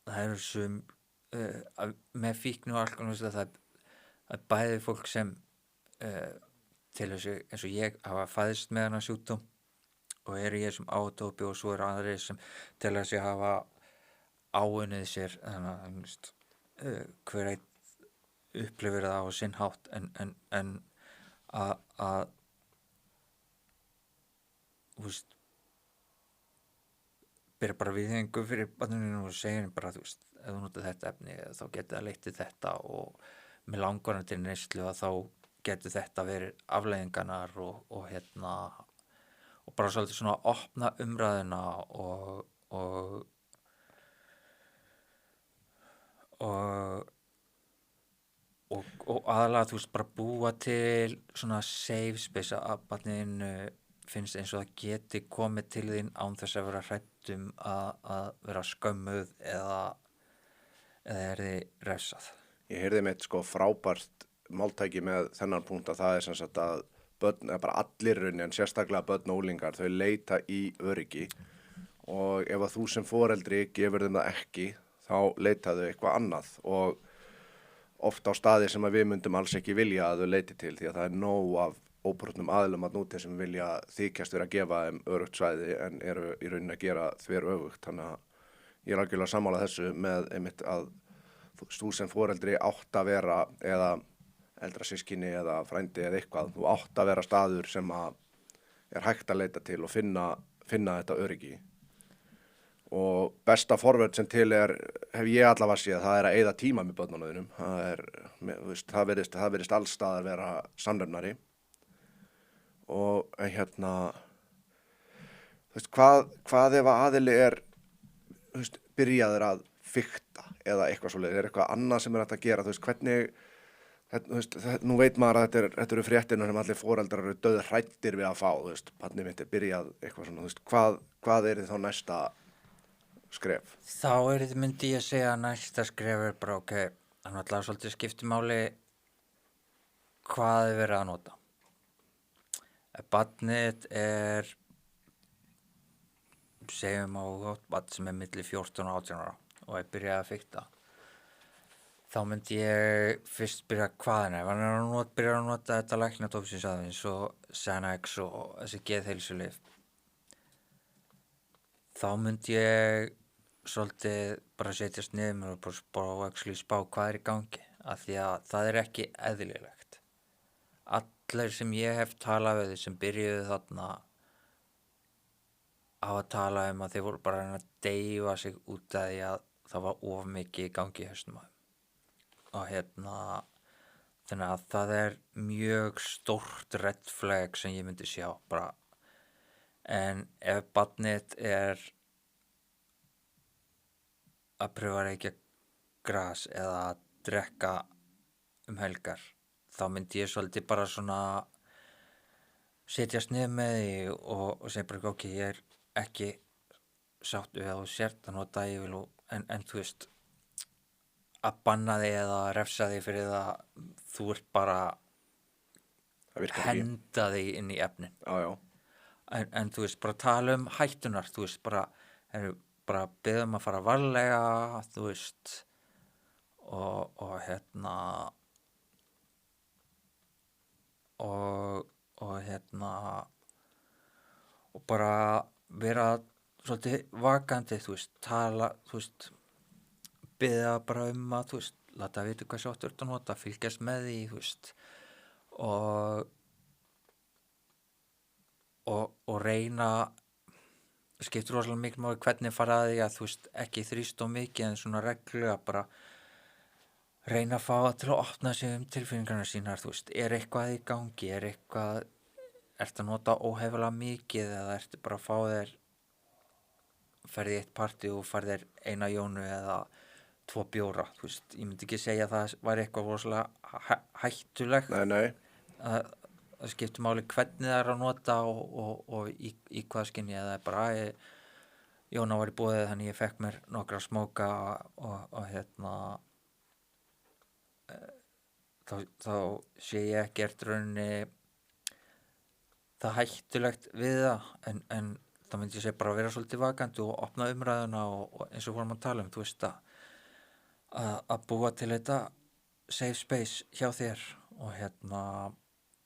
það eru sem með fíkni og alkohol, það er bæði fólk sem til þessu, eins og ég hafa fæðist með hana sjúkdóm og eru í þessum ádópi og svo eru aðrir sem til þessu hafa áunnið sér, þannig að hver einn upplifir það á sinn hátt en að þú veist byrja bara viðhengu fyrir barninu og segja henni bara, þú veist, ef þú notar þetta efni þá getur það leitt til þetta og með langarna til neyslu að þá getur þetta verið afleiðingarnar og og bara svolítið svona opna umræðuna og og aðalega, þú veist, bara búa til svona safe space að barninu finnst eins og það geti komið til þín án þess að vera hrædd að vera skömmuð eða er þið refsað. Ég heyrði mitt sko frábært máltæki með þennan punkt að það er sem sagt að börn, eða bara allir raunin, en sérstaklega börn og unglingar, þau leita í öryggi og ef að þú sem foreldri gefur þeim það ekki, þá leita þau eitthvað annað og oft á staði sem að við myndum alls ekki vilja að þau leiti til, því að það er nóg af óbrotnum aðilum að núti sem vilja þykjast vera að gefa þeim örugt svæði en eru í rauninni að gera þver öfugt. Þannig að ég er algjörlega sammála þessu með einmitt að þú sem foreldri átt að vera, eða eldra systkini eða frændi eða eitthvað, þú átt að vera staður sem að er hægt að leita til og finna þetta öryggi. Og besta forvörð sem til hef ég allavega séð, það er að eyða tíma með börnunum. Það virðist alls staðar vera samnefnari. Og hérna, hvað ef að aðili byrjaður að fikta eða eitthvað svoleiðis, eitthvað annað sem hægt að gera, hvernig, nú veit maður að þetta eru fréttirnar sem allir foreldrar eru dauðhræddir við að fá, barnið mitt byrjað eitthvað svona, hvað er þið þá næsta skref? Þá myndi ég segja að næsta skref bara ok, þannig að svolítið skiptir máli hvað verið að nota. Ef barnið segjum á gott barn sem milli 14 og 18 ára og byrjað að fikta, þá myndi ég fyrst byrja hvaðan ef hann byrjar að nota þetta læknadópsins aðeins og Xanax og þessi geðheilsulyf, þá myndi ég svolítið bara setjast niður og bara actually spá hvað í gangi, af því að það ekki eðlilegt. Allir sem ég hef talað við sem byrjuðu þarna hafa talað að þeir voru bara að deyfa sig út af því að það var of mikið í gangi í hausnum á þeim. Og þannig að það mjög stórt red flag sem ég myndi sjá bara. En ef barnið að pröfa að reykja gras eða að drekka helgar, þá myndi ég svolítið bara svona setjast niður með því og segja bara ok, ég ekki sáttu við að þú sért að nota en þú veist, að banna þig eða refsa þig fyrir það, þú bara henda þig inn í efnin. Já. En þú veist, bara tala hættunar, þú veist, bara beðum að fara varlega, þú veist, og bara vera svolítið vakandi, þú veist, tala, þú veist, biðja bara að, þú veist, láta vita hvað svo áttu að nota, fylgjast með því, þú veist, og reyna, skiptir rosalega mikið máli hvernig fara að því að, þú veist, ekki þrýst of mikið en svona reglulega bara reyna að fá til að opna sig tilfinningarnar sínar, þú veist, eitthvað í gangi, eitthvað, ertu að nota óhefnilega mikið eða ertu bara að fá þér, ferði í eitt partí og farði þér eina jónu eða 2 bjóra, þú veist, ég myndi ekki segja að það væri eitthvað rosalega hættulegt. Nei. Það skiptir máli hvernig það að nota og í hvað skinni, eða bara Jóna var í boðið þannig ég fekk mér nokkra smóka og þá sé ég ekkert rauninni það hættulegt við það, en þá myndi ég segja bara að vera svolítið vakandi og opna umræðuna og eins og vorum að tala þú veist að búa til þetta safe space hjá þér og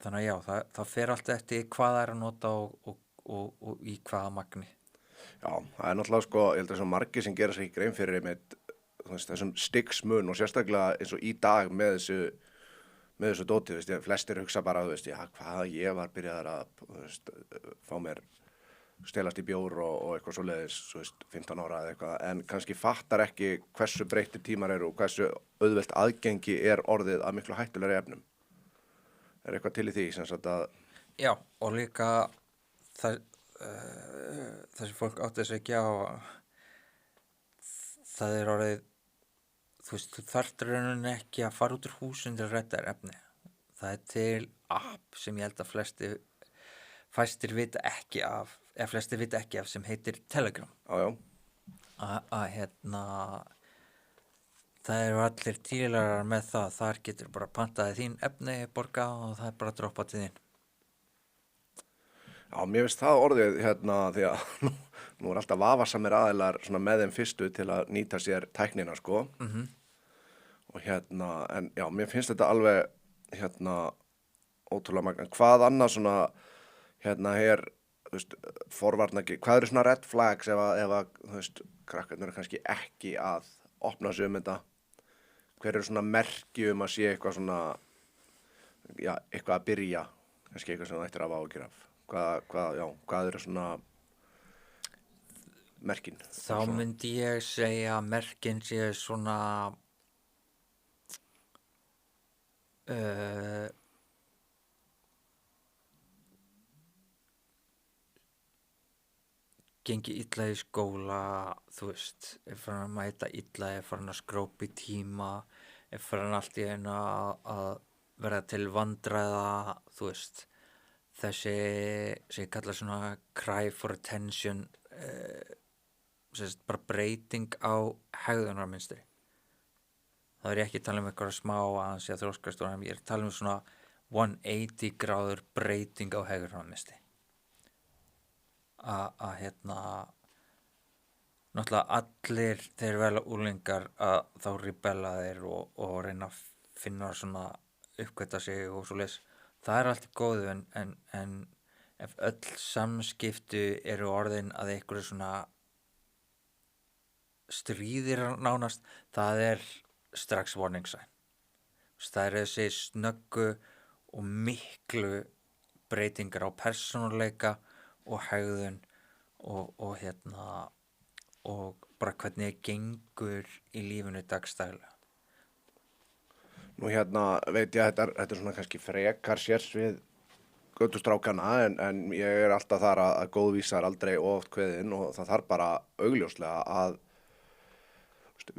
þannig að já, það fer alltaf eftir hvað það að nota og í hvaða magni. Já, það náttúrulega sko, ég held að þessum margir sem gera sér ekki grein fyrir einmitt þessum stigsmun og sérstaklega eins og í dag með þessu dóti, flestir hugsa bara, hvað ég var byrjaðar að fá mér stelast í bjór og eitthvað svoleiðis, 15 ára eða eitthvað, en kannski fattar ekki hversu breyttir tímar eru og hversu auðvelt aðgengi orðið að miklu hættulegri efnum. Eitthvað til í því sem sagt að... Já, og líka það þessi fólk átti sig ekki á það orðið, þú veist, þú þarft rauninni ekki að fara út úr húsin til að redda þér efni. Það til app sem ég held að fæstir vita ekki af, eða flestir vita ekki af, sem heitir Telegram. Já. Það eru allir dílarar með það, þar getur bara pantaði þín efni, borga og það bara droppa til þín. Já, mér finnst það orðið því að nú er alltaf vafasamir aðilar svona með þeim fyrstu til að nýta sér tæknina, sko. Og en já, mér finnst þetta alveg, ótrúlega magna. Hvað annað svona, hér, þú veist, forvarnagi, hvað eru svona red flags ef að, þú veist, krakkarnir eru kannski ekki að opna sig þetta? Hver eru svona merki að sé eitthvað svona, já, eitthvað að byrja, kannski eitthvað sem það ættir að áhyggjur af? Hvað eru svona merkin? Þá myndi ég segja að merkin sé svona gengi illa í skóla, þú veist, er farin að mæta illa, er farin að skrópa í tíma, er farin allt í einu að verða til vandræða, þú veist, þessi sem ég kalla svona cry for attention, bara breyting á hegðunarmynstri. Það er ég ekki að tala eitthvað smá að hann sé að þroskast, ég er að tala svona 180 gráður breyting á hegðunarmynstri. Náttúrulega allir þeir vel úlingar að þá rebella þeir og reyna að finna svona uppgöta sig og svoleiðis. Það er allt í góðu en ef öll samskipti eru orðin að einhverju svona stríðir nánast, það er strax warning sign. Það er þessi snöggu og miklu breytingar á persónuleika og hegðun og bara hvernig gengur í lífinu dagstæðlega. Nú veit ég að þetta er svona kannski frekar sérsvið götustrákana en ég er alltaf þar að góðvísar aldrei oft kveðin og það þarf bara augljóslega að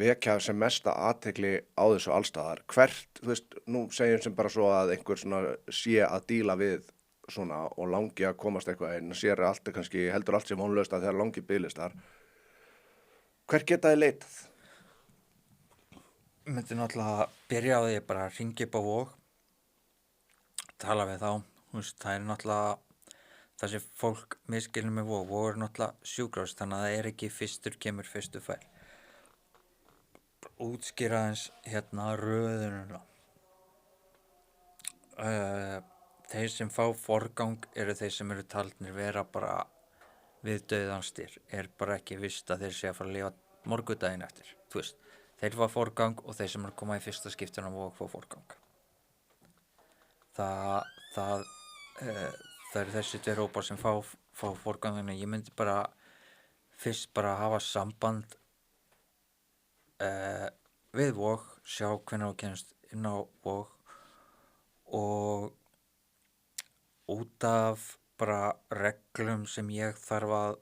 vekja sem mesta athygli á þessu allstaðar. Hvert, þú veist, nú segjum sem bara svo að einhver svona sé að díla við svona og langi að komast eitthvað inn, sér allt kannski, heldur allt sem vonlaust að þegar langi biðlistar. Hver geta þið leitað? Ég myndi náttúrulega byrja á því bara að hringja upp á Vog, tala við þá, veist, það er náttúrulega það sem fólk misskilur með Vog er náttúrulega sjúkrahús, þannig að það er ekki fyrstur kemur fyrstu fæl. Útskýra eins röðununa. Þeir sem fá forgang eru þeir sem eru talnir vera bara við dauðanstyr, er bara ekki vist að þeir sé að fara að lifa morgundaginn eftir, þú veist. Þeir fá forgang og þeir sem eru að koma í fyrsta skiptinu og fá forgang. Það eru þessi tveir hópar sem fá forgang, þannig ég myndi bara fyrst bara hafa samband við Vog, sjá hvenær þú kemst inn á Vog og út af bara reglum sem ég þarf að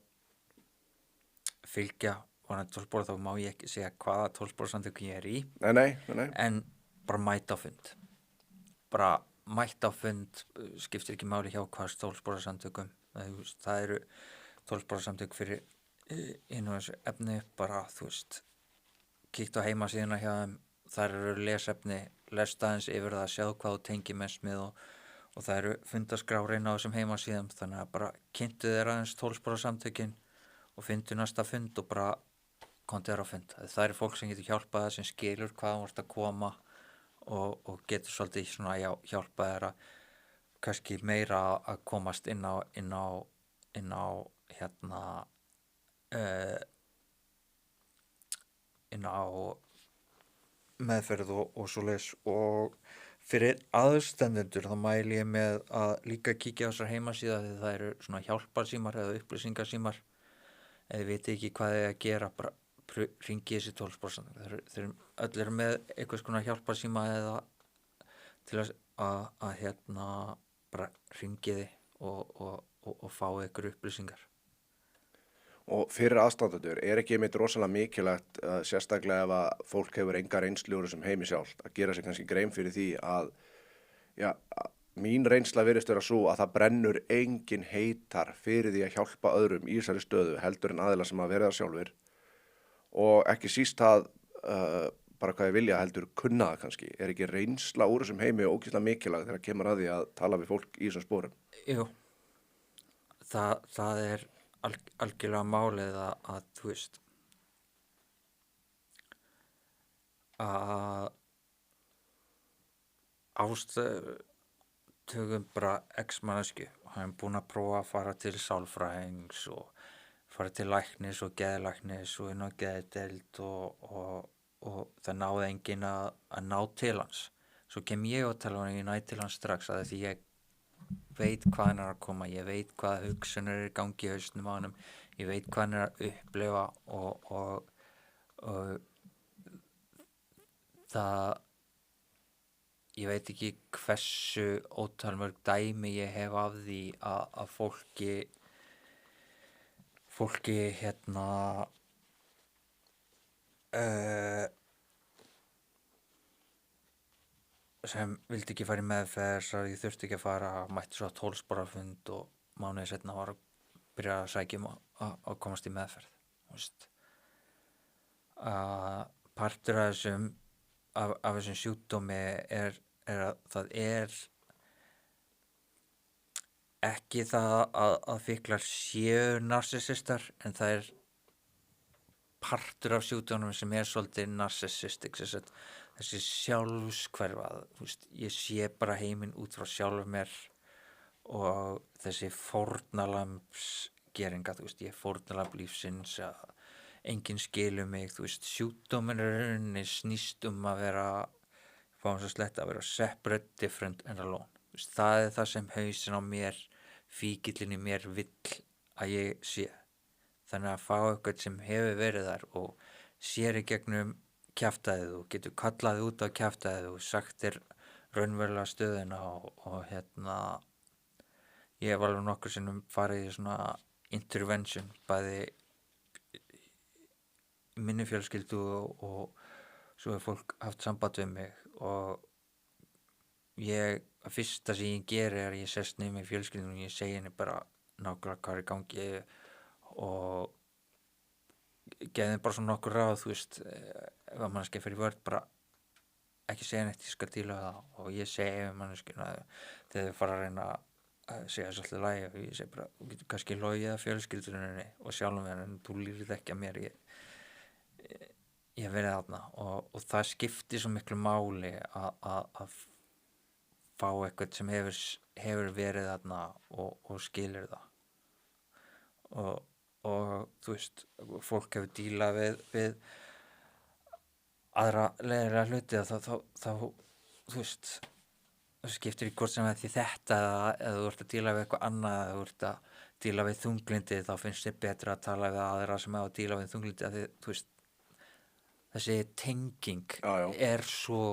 fylgja varðandi tólspóra, þá má ég ekki segja hvaða tólspórasamtökum ég er í. Nei. En bara mæta á fund. Bara mæta á fund, skiptir ekki máli hjá hvaða tólspórasamtökum. Það eru tólspórasamtök fyrir inn á þessu efni, bara þú veist, kíkt á heimasíðuna hjá þeim, þar eru lesefni, lesta aðeins yfir það, sjáðu hvað þú tengir mest með og það eru fundaskráir inn á þessum heimasíðum, þannig að bara kynntu þér aðeins tólspórasamtökin og fyndu næsta fund og bara komdu þér á fund. Það eru fólk sem getur hjálpað það, sem skilur hvað þú ert að koma og getur svolítið svona hjálpað þér að kannski meira að komast inn á meðferð og svoleiðis. Og fyrir aðstandendur þá mæli ég með að líka kíkja á þessar heimasíða, því það eru svona hjálparsímar eða upplýsingarsímar. Ef þið viti ekki hvað þið að gera, bara hringi þessi 12%. Þeir öll eru með eitthvað svona hjálparsíma eða til að bara hringi þið og og fá ykkur upplýsingar. Og fyrir aðstandendur ekki einmitt rosalega mikilvægt, sérstaklega ef að fólk hefur enga reynslu úr þessum heimi sjálft, að gera sér kannski grein fyrir því að, mín reynsla virðist vera svo að það brennur engin heitar fyrir því að hjálpa öðrum í þessari stöðu heldur en aðila sem að verða sjálfur og ekki síst það bara hvað ég vilja heldur kunna það kannski. Ekki reynsla úr þessum heimi ógeðslega mikilvægt þegar kemur að því að tala við fólk í þessum sporum? Jú, það er algjörlega málið að þú veist að tökum bara x mannesku og hann er búinn að prófa að fara til sálfræðings og fara til læknis og geðlæknis og inn á geðdeild og það náði enginn að ná til hans. Svo kem ég og tala hann, ég næ til hans strax að því ég veit hvað hann er að koma, ég veit hvað hugsanir er í gangi í hausnum á honum, ég veit hvað hann er að upplifa og það ég veit ekki hversu ótalmörg dæmi ég hef af því að fólki sem vildi ekki fara í meðferð, svo ég þurfti ekki að fara, mætti svo 12 sporafund og mánuði seinna var að byrja að sækja að komast í meðferð. Partur af þessum sjúkdómi er að það er ekki það að fíklar séu narsissistar, en það er partur af sjúkdómnum sem er svolítið narsissistik, þessi sjálfskverfað, ég sé bara heiminn út frá sjálfum mér og þessi fórnarlambsgeringa, ég fórnarlamb lífsins, að enginn skilur mig, sjúkdóminn snýst að vera, fáum svo slett, að vera separate, different and alone. Það er það sem hausinn á mér, fíkillinn í mér vill að ég sé. Þannig að fá eitthvað sem hefur verið þar og sér í gegnum kjaftaðið og getur kallaðið út á kjaftaðið og sagt þér raunverulega stöðuna og ég hef alveg nokkur sinnum farið í svona intervention bæði í minni fjölskyldu og svo er fólk haft samband við mig og að fyrsta sem ég geri er að ég sest niður með fjölskyldunum og ég segi henni bara nákvæmlega hvað er í gangi og geði bara svona nokkur ráð, ef að manneskja fyrir vörð, bara ekki segja neitt, ég skal díla það og ég segi ef manneskjuna þegar þau fara að reyna að segja svolítið lagi og ég segi bara, þú getur kannski logið að fjölskyldunni og sjálfum mér en þú lýrð ekki að mér, ég verið þarna og það skiptir svo miklu máli að fá eitthvað sem hefur verið þarna og skilur það og þú veist, fólk hefur dílað við aðra leiðilega hluti þá þú veist, það skiptir í hvort sem því þetta eða þú ert að díla við eitthvað annað eða þú ert að díla við þunglindi þá finnst þér betra að tala við aðra sem hafa að díla við þunglindi að þú veist, þessi tenging er svo,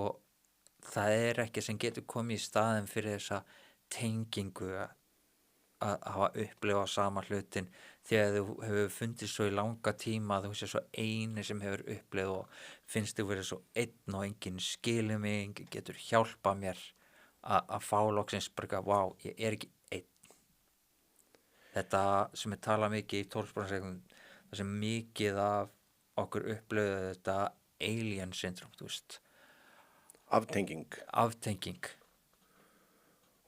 það er ekki sem getur komið í staðinn fyrir þessa tengingu að hafa upplifað sama hlutin þegar þú hefur fundið svo í langa tíma að þú sé svo eini sem hefur upplifað og finnst þú verið svo einn og enginn skilur mig, enginn getur hjálpað mér að fá loksins bara vá, ég er ekki einn. Þetta sem er talað mikið í 12%, það sem mikið af okkur upplifað þetta alien syndrom, þú veist. Aftenging.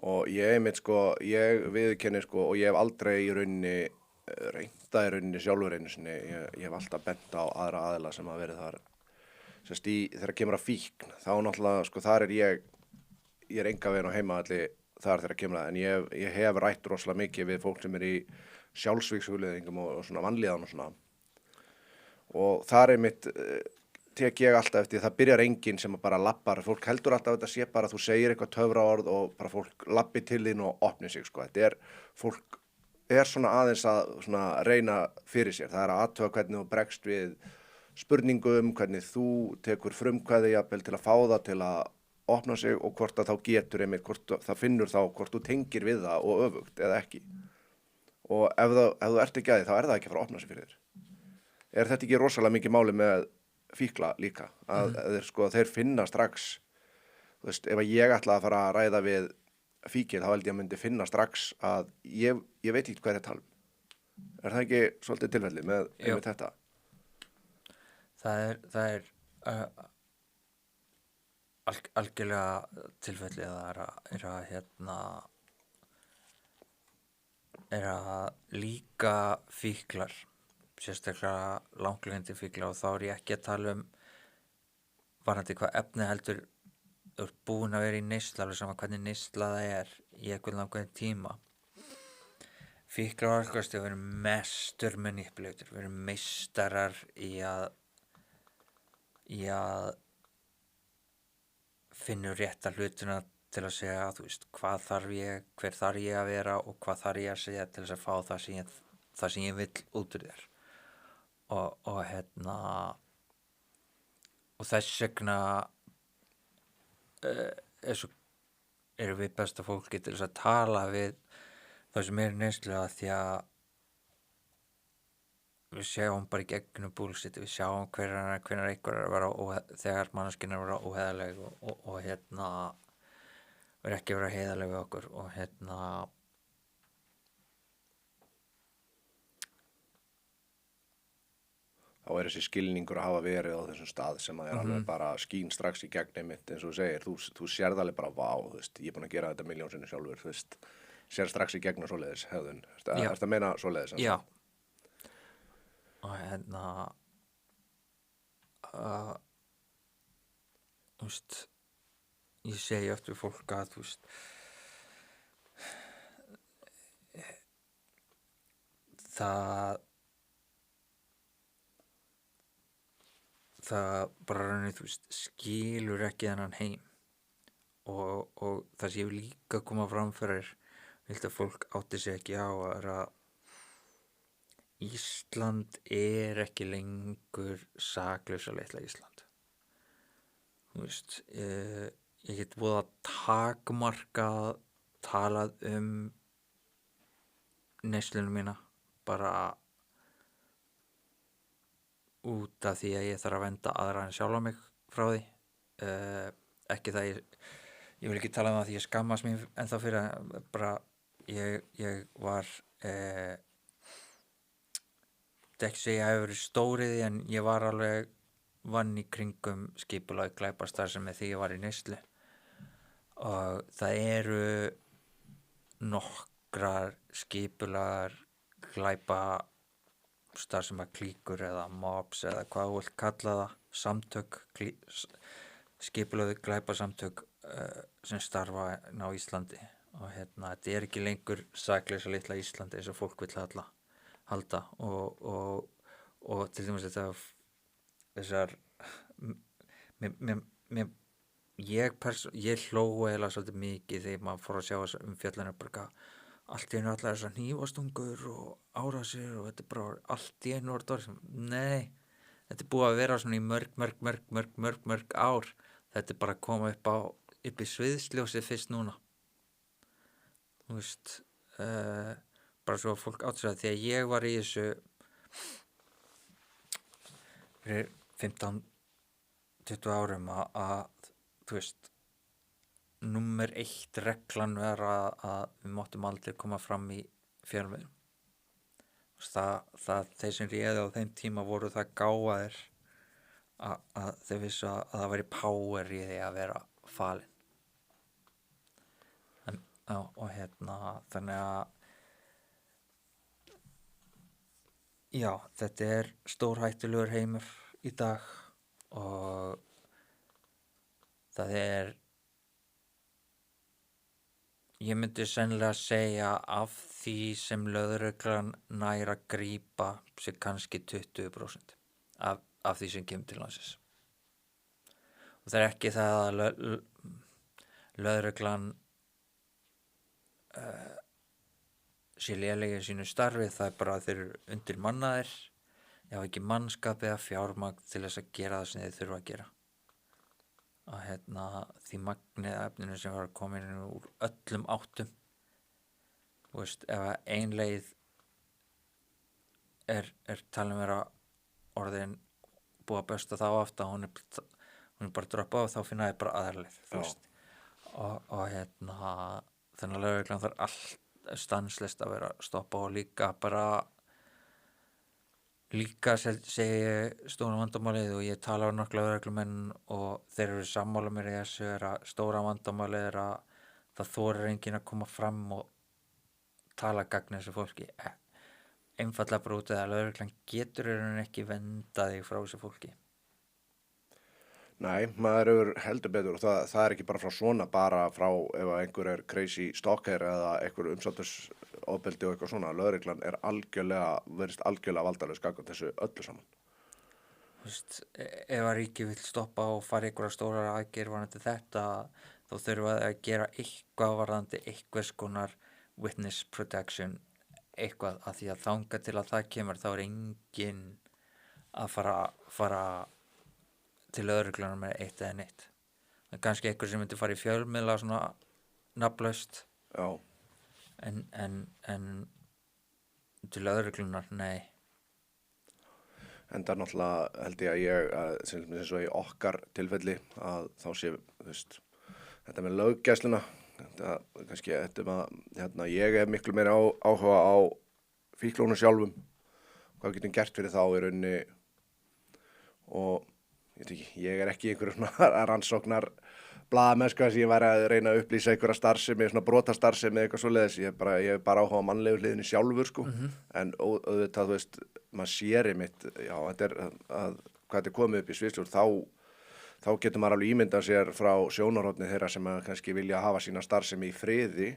Og ég ég viðurkenni og ég hef aldrei í rauninni reynda í rauninni sjálfur einu sinni, ég hef alltaf bent á aðra aðila sem hafa verið þar þegar kemur að fíkn, þá náttúrulega þar er ég er enga veginn á heimavalli þar þegar kemur að, en ég hef rætt rosalega mikið við fólk sem er í sjálfsvíkshugleiðingum og svona vanlíðan og svona og þar einmitt tek ég alltaf eftir, það byrjar enginn sem bara lappar, fólk heldur alltaf að þetta sé bara að þú segir eitthvað töfraorð og bara fólk lappi til þín og opni sig, fólk er svona aðeins að svona reyna fyrir sér, það er að athuga hvernig þú bregst við spurningum, hvernig þú tekur frumkvæði jafnvel til að fá það til að opna sig og hvort að þá getur einmitt, hvort það finnur þá hvort þú tengir við það og öfugt eða ekki. og ef þú ert ekki að því þá er það ekki að fara að opna sig fyrir þér. Er þetta ekki rosalega mikið máli með fíkla líka að þeir finna strax, þú veist, ef að ég ætla að fara að ræða við fíkil þá held ég að myndi finna strax að ég veit ekki hvað er að tala um. Er það ekki svolítið tilfelli með þetta? Það er algjörlega tilfelli að er að líka fíklar, sérstaklega langlegindi fíklar, og þá er ég ekki að tala um varandi hvað efni heldur þú ert búin að vera í neyslu, alveg sama hvernig neysla það er í einhvern langan tíma. Fíklar og alkohólistar, við erum mestur manipulator, við erum meistarar í að finna rétta hlutina til að segja, þú veist, hver þarf ég að vera og hvað þarf ég að segja til þess að fá það sem ég vill út úr þér. Og þess vegna erum við besta fólki til þess að tala við það sem er neyslu, að því að við sjáum bara í gegnum bullshit, við sjáum hvenær einhver er að vera þegar manneskinn er að vera óheiðarleg og er ekki að vera heiðarleg við okkur og þá er þessi skilningur að hafa verið á þessum stað sem að alveg bara skín strax í gegn einmitt, eins og þú segir, þú sérð alveg bara vá, þú veist, ég er búin að gera þetta 1.000.000 sinnum sjálfur, þú veist, sér strax í gegn og svoleiðis hefðun, ertu að meina svoleiðis? Já. Og þú veist, ég segi oft við fólk að, þú veist, það bara raunir, þú veist, skilur ekki þennan heim og það sem ég vil líka koma fram fyrir, vildi að fólk átti sig ekki á að Ísland er ekki lengur saklausa litla Ísland. Þú veist, ég get voða takmarkað talað neyslunum mína bara út af því að ég þarf að venda aðra en sjálfa mig frá því. Ekki það ég vil ekki tala um það því ég skammast mín ennþá fyrir, bara ég var ekki segja að ég hef verið stóriði, en ég var alveg vann í kringum skipulag glæpastarfsemi þegar ég var í neyslu, og það eru nokkrar skipulagar glæpastarfsemi klíkur eða mobs eða hvað þú vilt kalla það, samtök, skipulögðu glæpasamtök sem starfa á Íslandi, og þetta er ekki lengur saklausa litla Íslandi eins og fólk vill halda og til dæmis þessar ég hló eiginlega svolítið mikið þegar maður fór að sjá þessar umfjallanir, bara allt í einu allar þessar hnífastungur og árásir og þetta er bara allt í einu orð, nei, þetta er búið að vera svona í mörg ár, þetta er bara að koma upp í sviðsljósið fyrst núna, þú veist, bara svo að fólk átti sig, því að ég var í þessu fyrir 15-20 árum að þú veist, númer 1 reglan vera að við máttum aldrei koma fram í fjölmiðlum. Það þeir sem réðu á þeim tíma voru það gáfaðir að þeir vissu að það væri power í því að vera falin. Og þannig að já, þetta er stórhættulegur heimur í dag og það er, ég myndi sennilega segja af því sem lögreglan nær að grípa sig kannski 20% af því sem kemur til landsins. Og það er ekki það að lögreglan sé lélegir í sínu starfi, það er bara að þeir eru undirmannaðir, ég hafa ekki mannskap eða fjármagn til þess að gera það sem þeir þurfa að gera. Að því magnið efninu sem var komin úr öllum áttum, þú veist, ef ein leið er talin vera orðin búið að besta þá aftur að hún er bara droppa og þá finna ég bara aðraleið, þú Já. veist og þannig að lögreglan þarf allt stanslist að vera að stoppa og líka segi ég stóra vandamálið og ég tala á nokkla lögreglumenn og þeir eru sammála mér í þessu að stóra vandamálið að það þorir enginn að koma fram og tala gagn þessu fólki einfallega bara út að lögreglan getur ekki vendað þig frá þessu fólki. Nei, maður hefur heldur betur og það er ekki bara frá svona, bara frá ef einhver er crazy stalker eða einhver umsátursofbeldi og eitthvað svona. Lögreglan er verðist algjörlega valdalaus gagnvart þessu öllu saman. Þú veist, ef að ríki vill stoppa og fara einhverja stórar aðgerð varðandi þetta, þá þurfa að gera eitthvað varðandi einhvers konar witness protection, eitthvað að því að þangað til að það kemur þá er enginn að fara til lögreglunnar með eitt eða neitt. Það er kannski einhver sem myndi fara í fjölmiðla svona nafnlaust. Já. En til lögreglunnar, nei. En það er náttúrulega held ég að eins og í okkar tilfelli að þá sé, þú veist, þetta með löggæsluna, ég hef miklu meira áhuga á fíklónum sjálfum, hvað við getum gert fyrir þá í rauninni og ég er ekki einhver svona rannsóknar blaðamennska sem ég væri að reyna að upplýsa einhverja starfsemi, svona brotastarfsemi eitthvað svoleiðis, ég hef bara áhuga á mannlegu hliðinni sjálfur sko, en auðvitað, þú veist, maður sér einmitt, já, þetta er hvað þetta er komið upp í sviðsljóð, þá getur maður alveg ímyndað sér frá sjónarhorni þeirra sem kannski vilja hafa sína starfsemi í friði,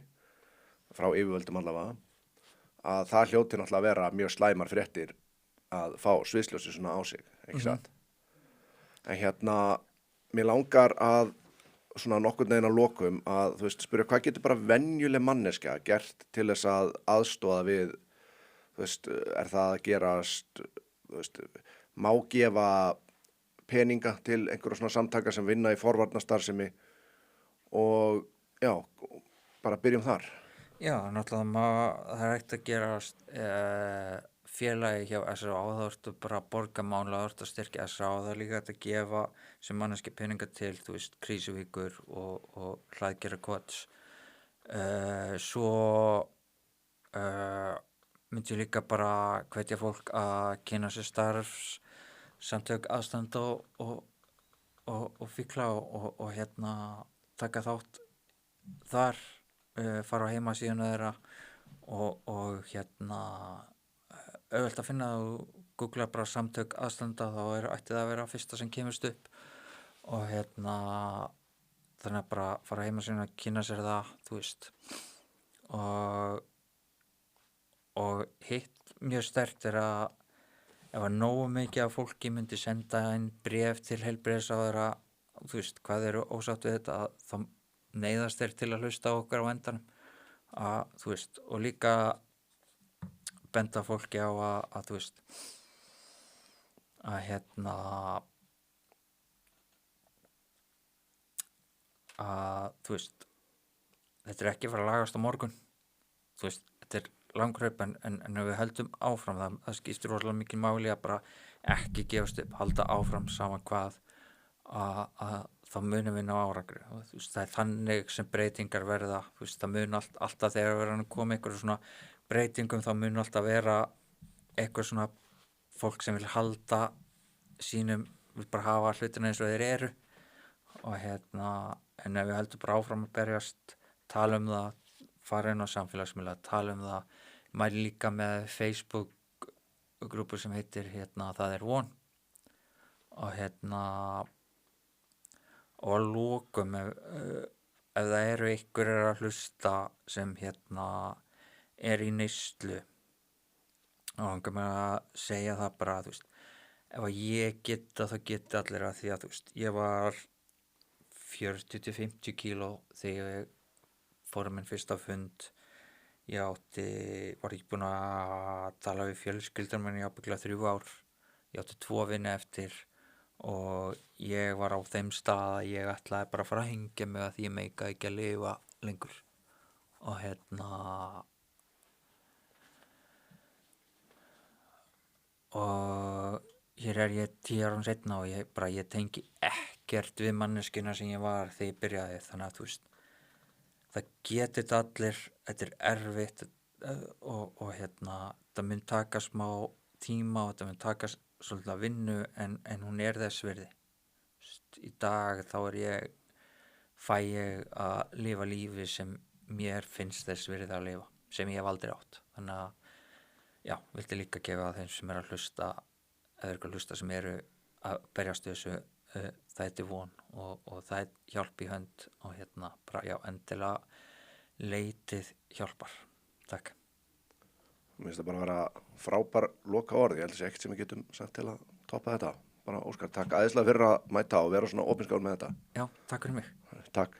frá yfirvöldum allavega, að það hljóti náttúrulega að vera mjög slæmar fréttir að fá sviðsljósi svona á sig, ekki satt? En mér langar að svona nokkurn veginn að lokum að, þú veist, spyrja hvað getur bara venjuleg manneskja gert til þess að aðstoða við, þú veist, er það að gerast, þú veist, má gefa peninga til einhverja svona samtaka sem vinna í forvarnastarfsemi og já, bara byrjum þar. Já, náttúrulega það er ekkert að gerast félagi hjá SRA, þá ertu bara að borga mánulega, þá ertu að styrkja SRA, það er líka að gefa sem manneskja peninga til, þú veist, krísuvíkur og hlaðgera kots. Svo myndi ég líka bara hvetja fólk að kynna sér samtök aðstand og fíkla og taka þátt þar, fara á heimasíðuna þeirra og auðvelt að finna og googla bara samtök aðstanda, þá ætti það að vera fyrsta sem kemurst upp og þannig að bara fara heima síðan að kynna sér það, þú veist og hitt mjög sterkt er að ef að nógu mikið af fólki myndi senda inn bréf til heilbrigðisráðherra, þú veist, hvað eru ósátt við þetta, þá neyðast þeir til að hlusta á okkar á endanum þú veist, og líka benda fólki á að þú veist að þú veist þetta er ekki að fara að lagast á morgun, þú veist, þetta er langhlaup en ef við höldum áfram það skiptir rosalega mikið máli að bara ekki gefast upp, halda áfram saman hvað að þá munum við ná árangri og þú veist, það er þannig sem breytingar verða, þú veist, það mun alltaf þegar verður að koma einhverju svona breytingum, þá mun alltaf vera eitthvað svona fólk sem vil halda sínum, vil bara hafa hlutina eins og þeir eru og en ef við höldum bara áfram að berjast, tala um það, fara inn á samfélagsmiðla, tala um það, mæli líka með Facebook grúpu sem heitir það er von og að lokum ef það eru einhverjir að hlusta sem er í neyslu og langar mér að segja það bara, þú veist, ef að ég geta þá geta allir að því að, þú veist, ég var 40-50 kíló þegar ég fór minn fyrsta fund, ég var ekki búin að tala við fjölskyldur minn í ábygglega 3 ár, ég átti 2 vini eftir og ég var á þeim stað að ég ætlaði bara að fara að hengja mig að því ég meikaði ekki að lifa lengur og og hér er ég 10 árum seinna og ég tengi ekkert við manneskjuna sem ég var þegar ég byrjaði, þannig að þú veist það getur þetta allir, þetta er erfitt og það mun taka smá tíma og þetta mun taka svolítið að vinnu en hún er þess virði. Í dag þá fæ ég að lifa lífi sem mér finnst þess virði að lifa, sem ég hef aldrei átt. Þannig að, já, vildi líka gefa þeim sem að hlusta, eða eitthvað hlusta sem eru að berjast við þessu, það er von og það er hjálp í hönd og bara, já, endilega leitið hjálpar. Takk. Mér finnst það bara að vera frábær loka orð. Ég held þessi ekkert sem við getum sagt til að toppa þetta. Bara Óskar, takk æðislega fyrir að mæta og vera svona opinskáður með þetta. Já, takk fyrir mig. Takk.